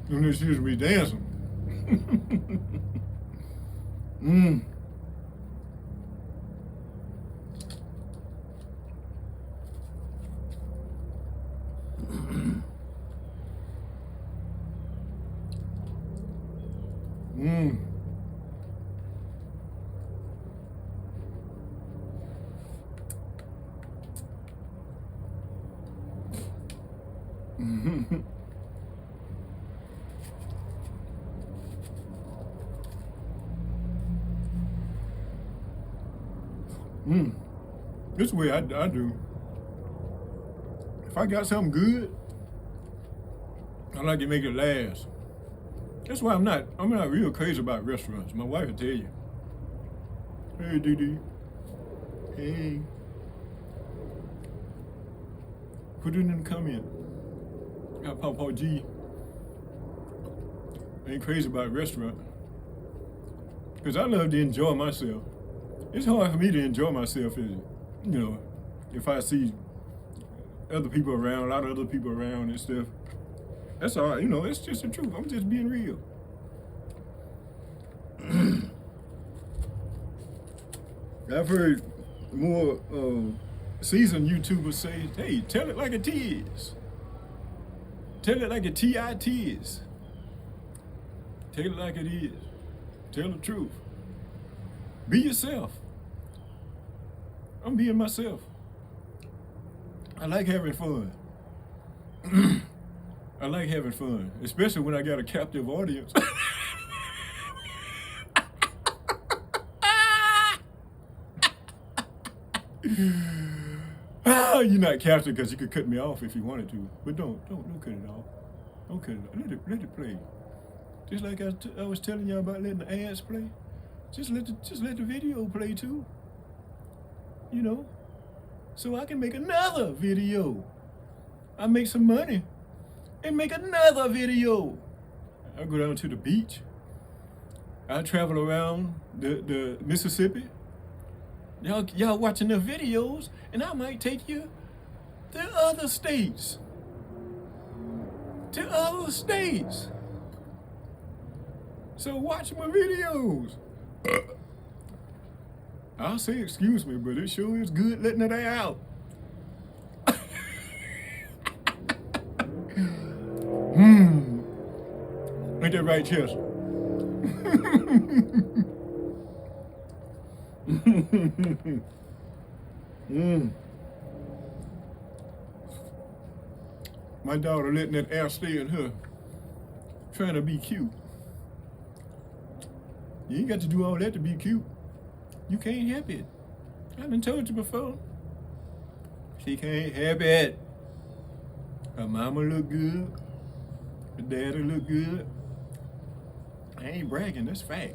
and this used to be dancing. mm. mm. mm. This is the way I do. If I got something good, I like to make it last. That's why I'm not real crazy about restaurants. My wife will tell you. Hey, Dee. Hey. Put it in the comment. Got Pawpaw G. Ain't crazy about restaurant. Because I love to enjoy myself. It's hard for me to enjoy myself, if I see other people around, a lot of other people around and stuff. That's all right, it's just the truth. I'm just being real. I've heard more seasoned YouTubers say, hey, tell it like it is. Tell it like it is. Tell it like it is. Tell the truth. Be yourself. I'm being myself. I like having fun. I like having fun, especially when I got a captive audience. You're not captive because you could cut me off if you wanted to, but don't cut it off. Don't cut it off. Let it play. Just like I was telling y'all about letting the ads play. Just let the video play too. So I can make another video. I make some money and make another video. I go down to the beach. I travel around the Mississippi. Y'all watching the videos, and I might take you to other states. So watch my videos. I'll say excuse me, but it sure is good letting it out. Ain't that right, Chess? My daughter letting that air stay in her, trying to be cute. You ain't got to do all that to be cute. You can't help it. I done told you before. She can't help it. Her mama look good. Her daddy look good. I ain't bragging, that's fact.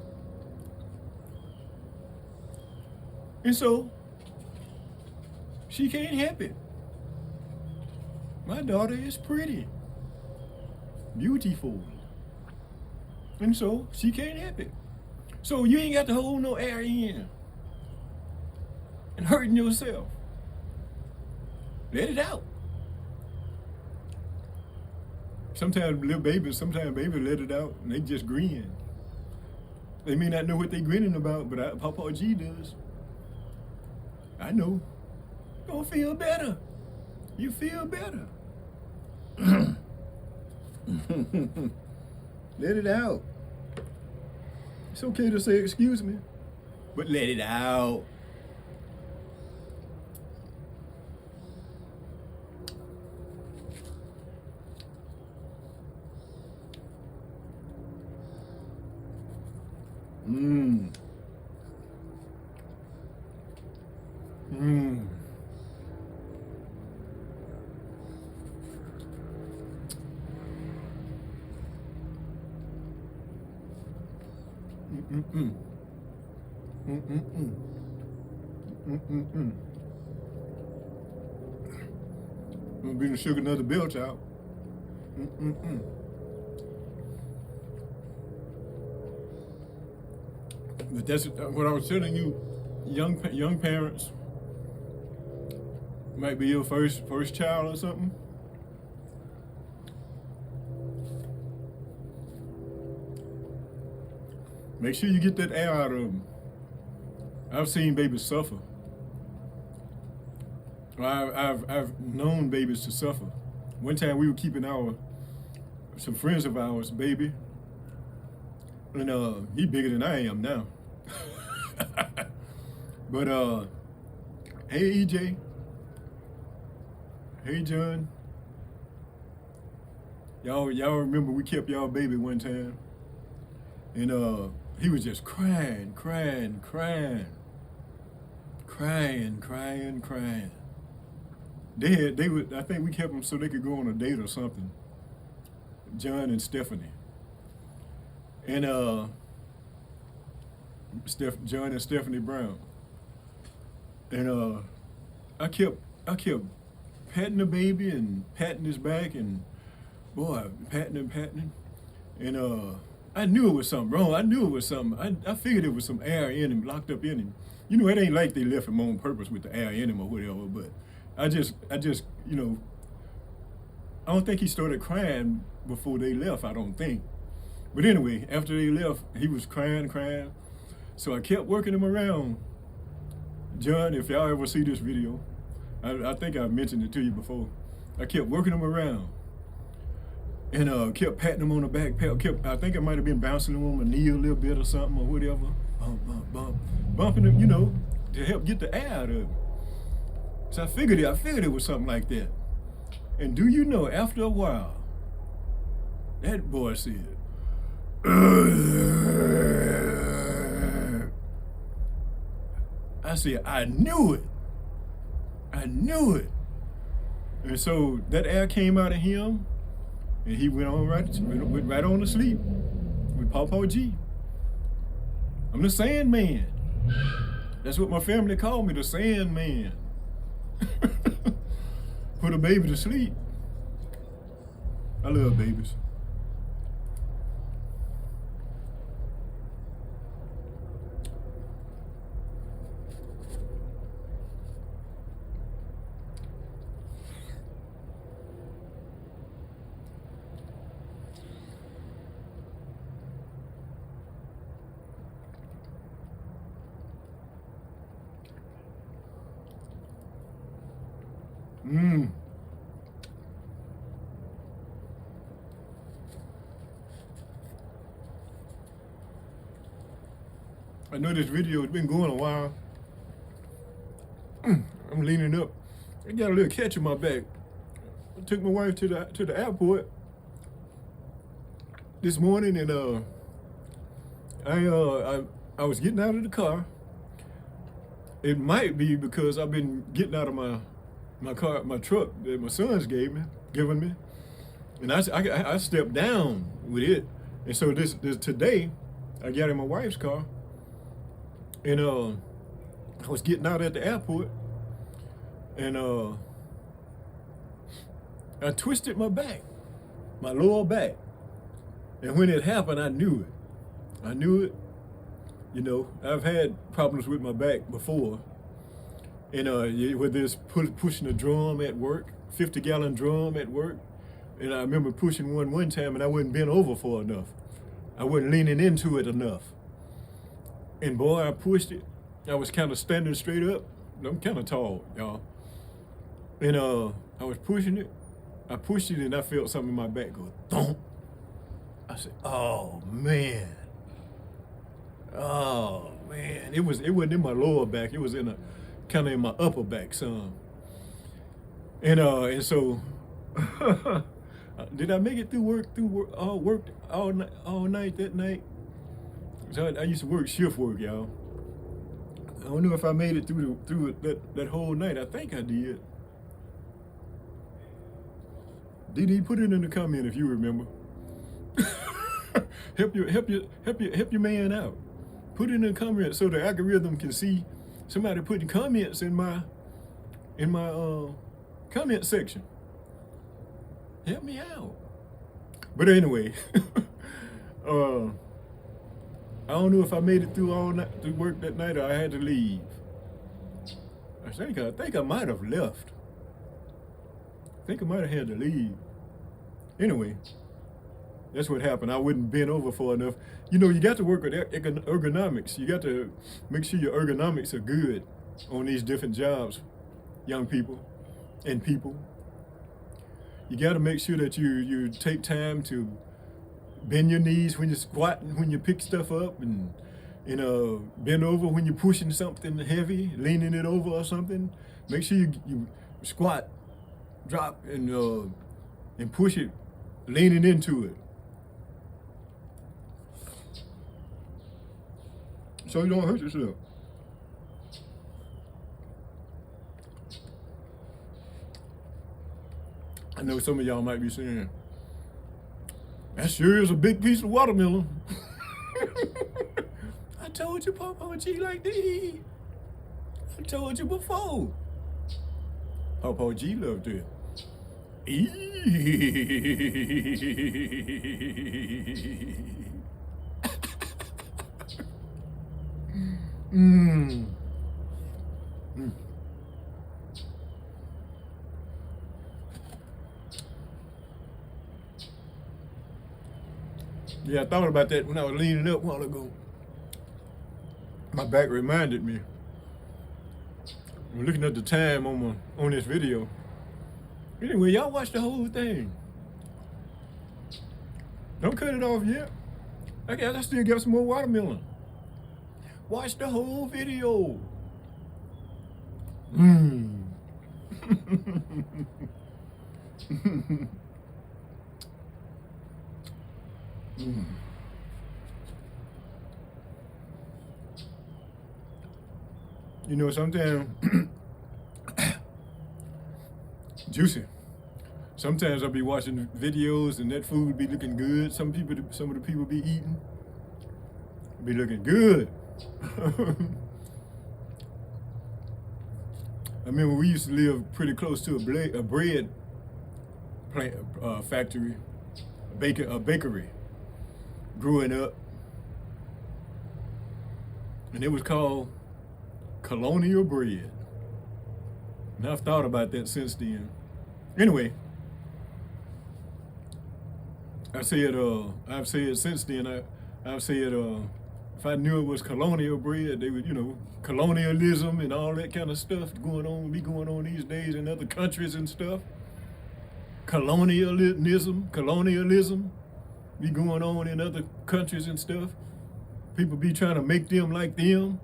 And so, she can't help it. My daughter is pretty. Beautiful. And so, she can't help it. So you ain't got to hold no air in and hurting yourself. Let it out. Sometimes babies let it out and they just grin. They may not know what they grinning about, but Pawpaw G does. I know. Gonna feel better. You feel better. Let it out. It's okay to say excuse me, but let it out. I'm gonna bring the sugar another belch out. But that's what I was telling you. Young parents might be your first child or something. Make sure you get that air out of them. I've seen babies suffer. I've known babies to suffer. One time we were keeping some friends of ours baby, and he bigger than I am now. But hey EJ, hey John, y'all remember we kept y'all baby one time, and he was just crying. They would, I think we kept them so they could go on a date or something. John and Stephanie. And John and Stephanie Brown. And I kept patting the baby and patting his back and boy, patting. And I knew it was something wrong. I knew it was something. I figured it was some air in him, locked up in him. You know, it ain't like they left him on purpose with the air in him or whatever, but I just, you know, I don't think he started crying before they left, I don't think. But anyway, after they left, he was crying. So I kept working him around. John, if y'all ever see this video, I think I mentioned it to you before. I kept working him around. And kept patting him on the back, I think I might have been bouncing him on my knee a little bit or something or whatever. Bumping him, you know, to help get the air out of him. So I figured it was something like that. And do you know, after a while, that boy said, I said, I knew it. And so that air came out of him, and he went right on to sleep with Pawpaw G. I'm the Sandman. That's what my family called me, the Sandman. Put a baby to sleep. I love babies. I know this video has been going a while. I'm leaning up. I got a little catch in my back. I took my wife to the airport this morning, and I was getting out of the car. It might be because I've been getting out of my car, my truck that my son's given me, and I stepped down with it, and so this today I got in my wife's car, and I was getting out at the airport, and I twisted my back, my lower back, and when it happened, I knew it. You know, I've had problems with my back before. And whether it's pushing a drum at work, 50-gallon drum at work. And I remember pushing one time and I wasn't bent over for enough. I wasn't leaning into it enough. And boy, I pushed it. I was kind of standing straight up. I'm kind of tall, y'all. And I was pushing it. I pushed it and I felt something in my back go, thump. I said, oh man. It wasn't in my lower back. It was kind of in my upper back some. And so did I make it through work all night that night? So I used to work shift work, y'all. I don't know if I made it through that whole night. I think I did. DD, put it in the comment if you remember. help your man out. Put it in the comments so the algorithm can see somebody putting comments in my comment section. Help me out. But anyway, I don't know if I made it through all night to work that night or I had to leave. I think I might have left. I think I might have had to leave. Anyway, that's what happened. I wouldn't bend over far enough. You know, you got to work with ergonomics. You got to make sure your ergonomics are good on these different jobs, young people and people. You got to make sure that you take time to bend your knees when you're squatting, when you pick stuff up, and bend over when you're pushing something heavy, leaning it over or something. Make sure you squat, drop, and push it, leaning into it, so you don't hurt yourself. I know some of y'all might be saying, that sure is a big piece of watermelon. I told you Pawpaw G like this. I told you before. Pawpaw G loved it. Yeah, I thought about that when I was leaning up a while ago. My back reminded me. I'm looking at the time on this video. Anyway, y'all watch the whole thing. Don't cut it off yet. I still got some more watermelon. Watch the whole video. You know, sometimes juicy. Sometimes I'll be watching videos and that food be looking good. Some of the people be eating, be looking good. I remember we used to live pretty close to a bread plant, factory, a bakery, growing up, and it was called Colonial Bread. And I've thought about that since then. Anyway, I've said since then, I've said if I knew it was colonial bread, they would, colonialism and all that kind of stuff going on these days in other countries and stuff. Colonialism be going on in other countries and stuff. People be trying to make them like them,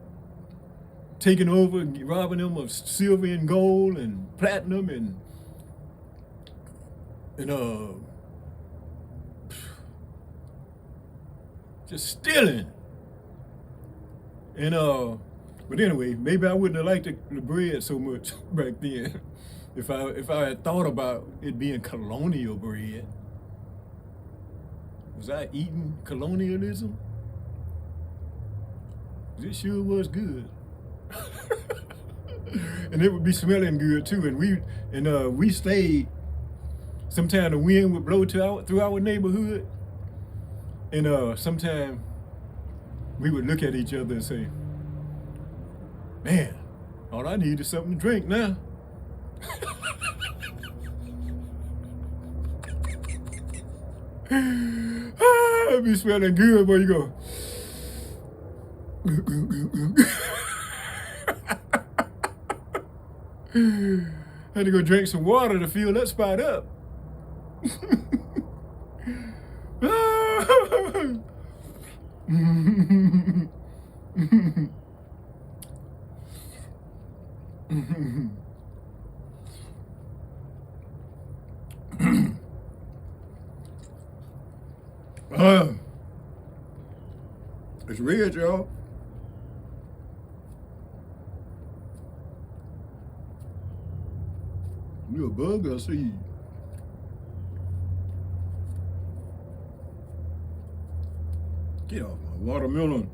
taking over and robbing them of silver and gold and platinum and just stealing. And but anyway, maybe I wouldn't have liked the bread so much back then if I had thought about it being colonial bread. Was I eating colonialism? It sure was good. And it would be smelling good too. And we stayed. Sometimes the wind would blow through our neighborhood, and sometimes we would look at each other and say, "Man, all I need is something to drink now." It'd be smelling good, boy. You go. Had to go drink some water to fill that spot up. It's red, y'all. You a bug or a seed? Get off my watermelon.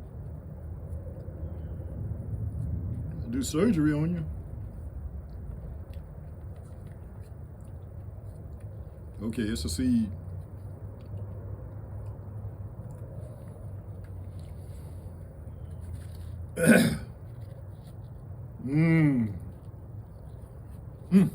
I'll do surgery on you. Okay, it's a seed. Mmm. Mmm.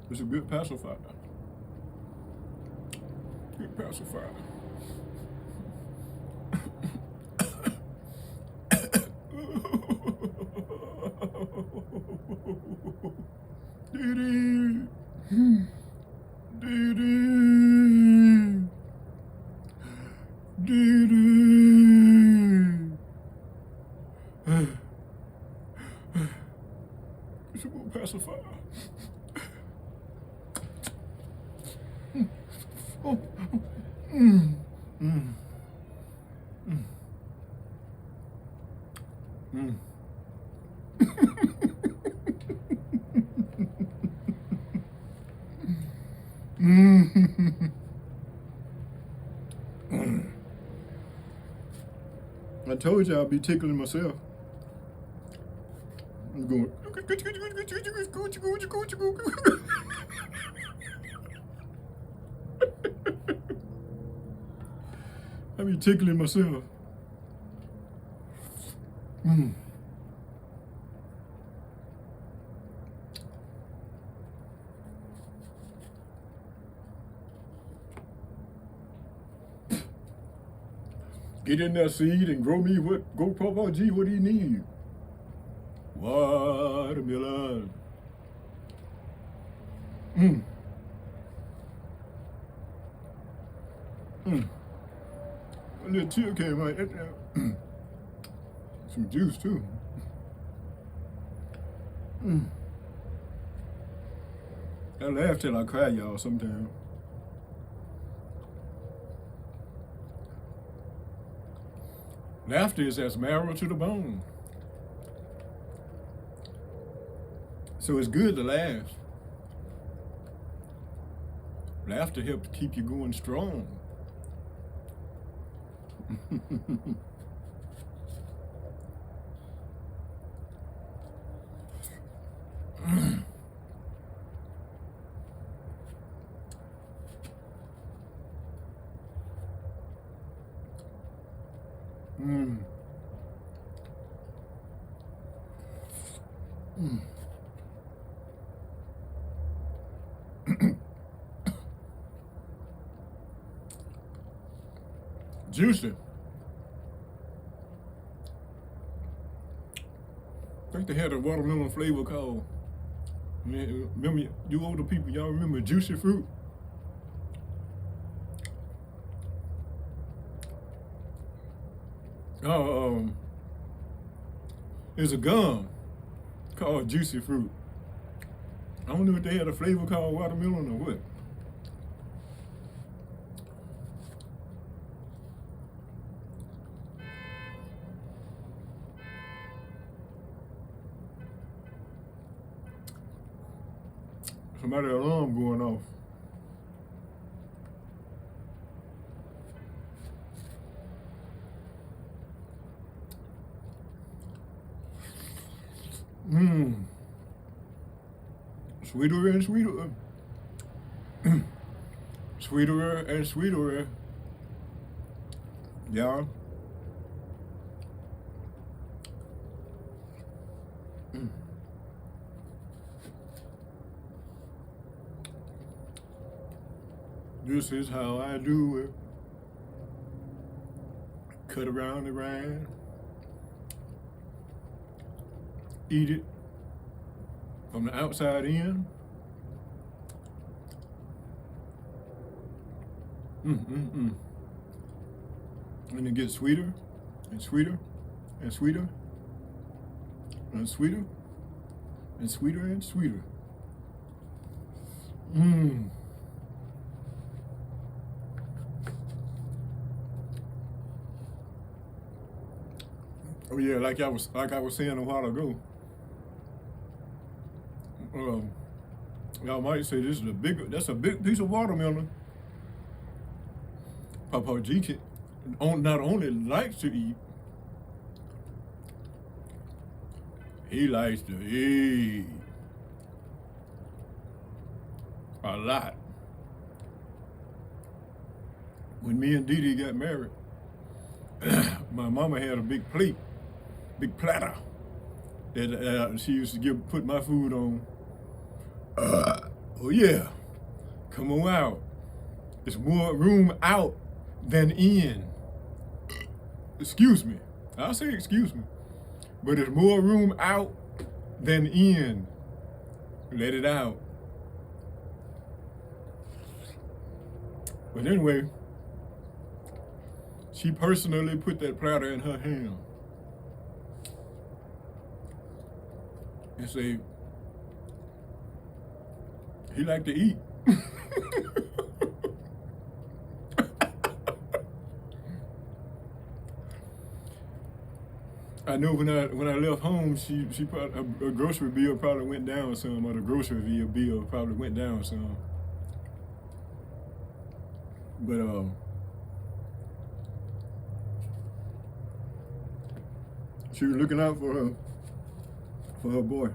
It's a good pacifier. Good pacifier. Dee-dee. Dee-dee. Dee-dee. It's a good pacifier. Oh. Mm. Mm. Mm. Mm. I told you I'd be tickling myself. I'm going. I be tickling myself. Mm. Get in that seed and grow me what? Go Pawpaw G. What do you need? Watermelon. Mm. Mm. A little tear came out. Some juice too. Mm. I laugh till I cry, y'all, sometimes. Laughter is as marrow to the bone. So it's good to laugh. Laughter helps keep you going strong. Mm. Mm. Juicy. I think they had a watermelon flavor called, remember, you older people, y'all remember juicy fruit? There's a gum called juicy fruit. I don't know if they had a flavor called watermelon or what. Somebody's alarm going off. Mmm. Sweeter and sweeter. Sweeter and sweeter. Yeah. Mm. This is how I do it. Cut around the rind. Eat it from the outside in. And it gets sweeter and sweeter and sweeter and sweeter and sweeter and sweeter. Mmm. Oh yeah, like I was saying a while ago. Y'all might say this is that's a big piece of watermelon. Pawpaw G not only likes to eat, He likes to eat a lot. When me and Dee Dee got married, my mama had a big plate, big platter that she used to put my food on. Oh yeah, come on out. There's more room out than in. Excuse me. I'll say excuse me. But there's more room out than in. Let it out. But anyway, she personally put that platter in her hand and say, he like to eat. I know when I left home, she probably, a grocery bill probably went down some, or the grocery bill probably went down some. But she was looking out for her boy.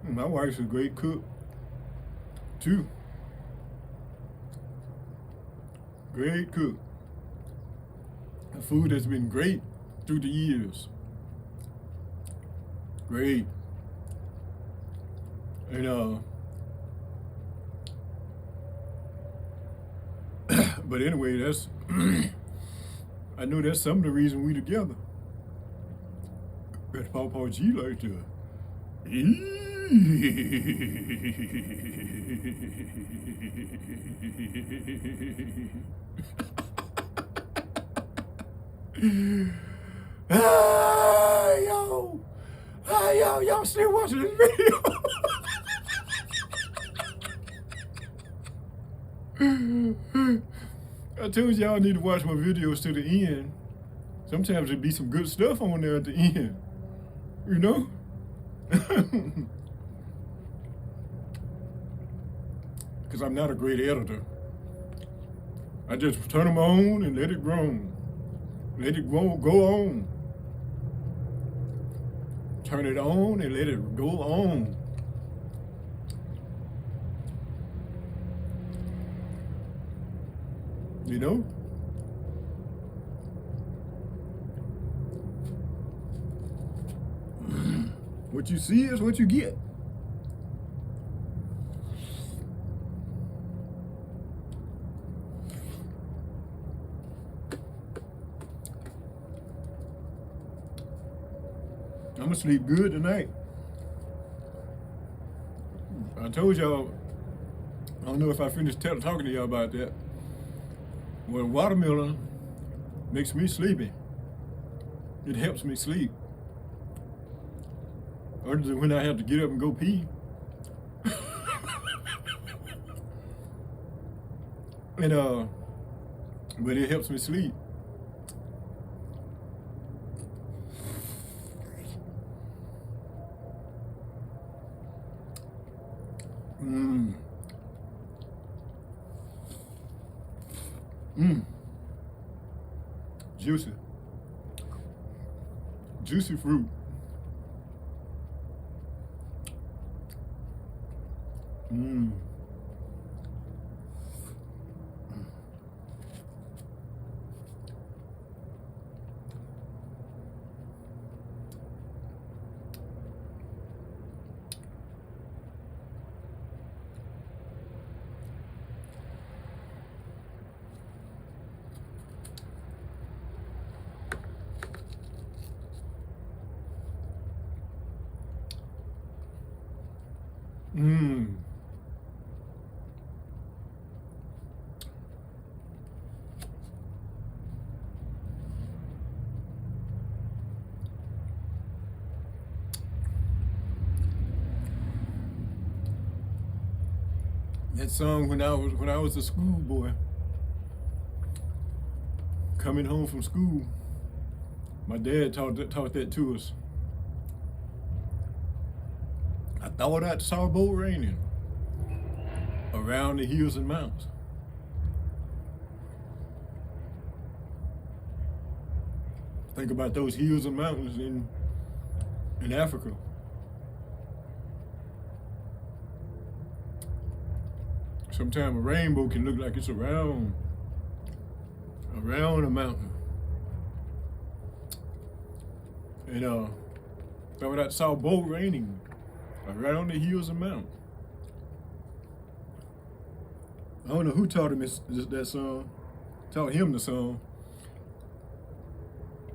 My wife's a great cook too. Great cook. The food has been great through the years. Great. And but anyway, that's I know that's some of the reason we together. But Pawpaw G like to y'all still watching this video? I told y'all I need to watch my videos to the end. Sometimes there'd be some good stuff on there at the end, you know? Because I'm not a great editor. I just turn them on and let it grow. Let it go on. Turn it on and let it go on. You know? What you see is what you get. I'm gonna sleep good tonight. I told y'all, I don't know if I finished talking to y'all about that. Well, watermelon makes me sleepy. It helps me sleep. Other than when I have to get up and go pee. And but it helps me sleep. Juicy. Juicy fruit. That song when I was a schoolboy, coming home from school, my dad taught that to us. I thought I saw a boat raining around the hills and mountains. Think about those hills and mountains in Africa. Sometimes a rainbow can look like it's around a mountain. And I saw a boat raining around the hills and mountains. I don't know who taught him that song. Taught him the song.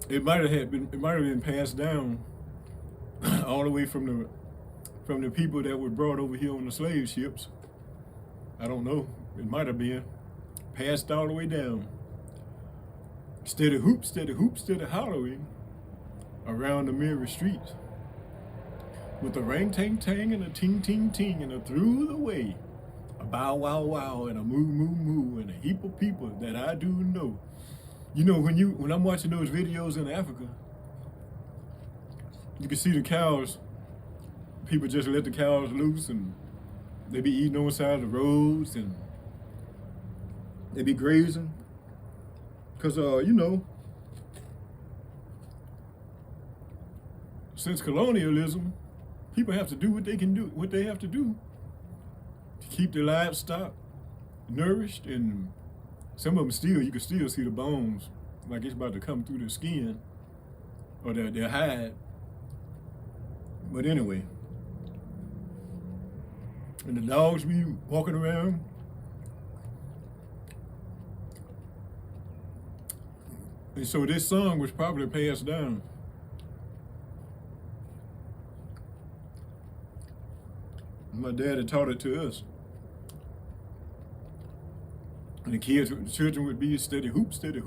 It might have been passed down all the way from the people that were brought over here on the slave ships. I don't know. It might have been passed all the way down. Steady hoop, steady hoop, steady hollering around the merry streets, with a ring tang tang and a ting ting ting and a through the way, a bow wow wow and a moo moo moo and a heap of people that I do know. You know, when I'm watching those videos in Africa, you can see the cows. People just let the cows loose and they be eating on the side of the roads and they be grazing. Cause since colonialism, people have to do what they have to do to keep their livestock nourished, and some of them you can still see the bones, like it's about to come through their skin or their hide. But anyway, and the dogs be walking around. And so this song was probably passed down. My daddy taught it to us. And the children would be steady hoop, steady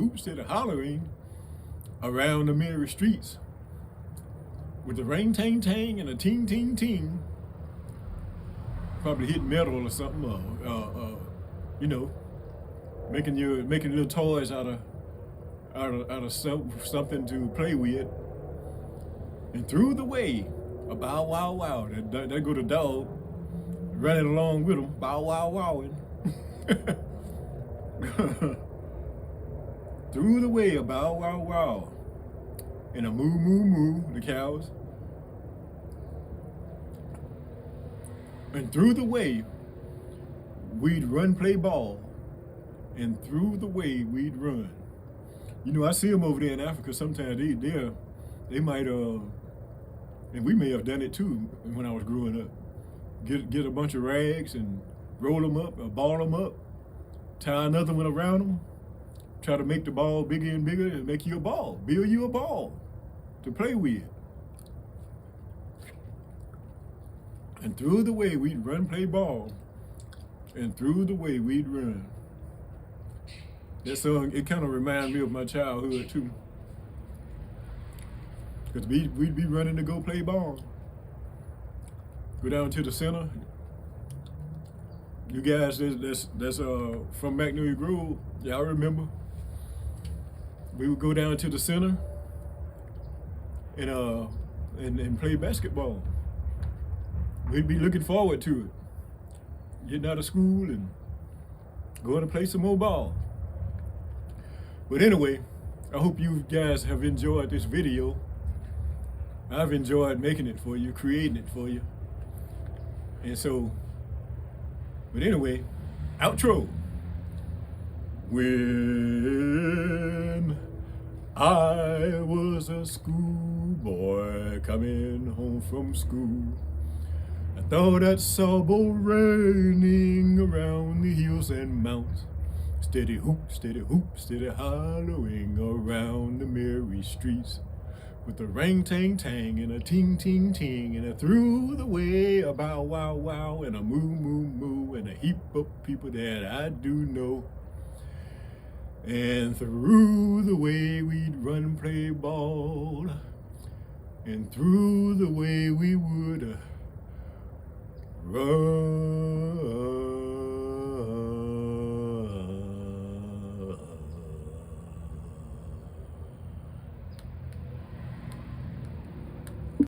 hollering around the merry streets with the ring tang tang and a ting ting ting. Probably hitting metal or something, making little toys out of something to play with. And through the way, a bow wow wow. There go the dog running along with them, bow wow wowing. Through the way, a bow wow wow. And a moo moo moo, the cows. And through the way, we'd run, play ball. And through the way, we'd run. You know, I see them over there in Africa. Sometimes they might, and we may have done it too when I was growing up. Get a bunch of rags and roll them up or ball them up, tie another one around them, try to make the ball bigger and bigger and make you a ball, build you a ball to play with. And through the way we'd run, play ball, and through the way we'd run. That song, it kind of reminds me of my childhood too. Because we'd be running to go play ball. Go down to the center. You guys that's from Magnolia Grove, y'all remember? We would go down to the center and play basketball. We'd be looking forward to it. Getting out of school and going to play some more ball. But anyway, I hope you guys have enjoyed this video. I've enjoyed making it for you, creating it for you. And so, but anyway, outro. When I was a schoolboy coming home from school, I thought I saw a boat raining around the hills and mountains. Steady hoop, steady hollowing around the merry streets, with a ring tang tang and a ting ting ting and a through the way, a bow wow wow and a moo moo moo and a heap of people that I do know. And through the way we'd run, play ball, and through the way we would run.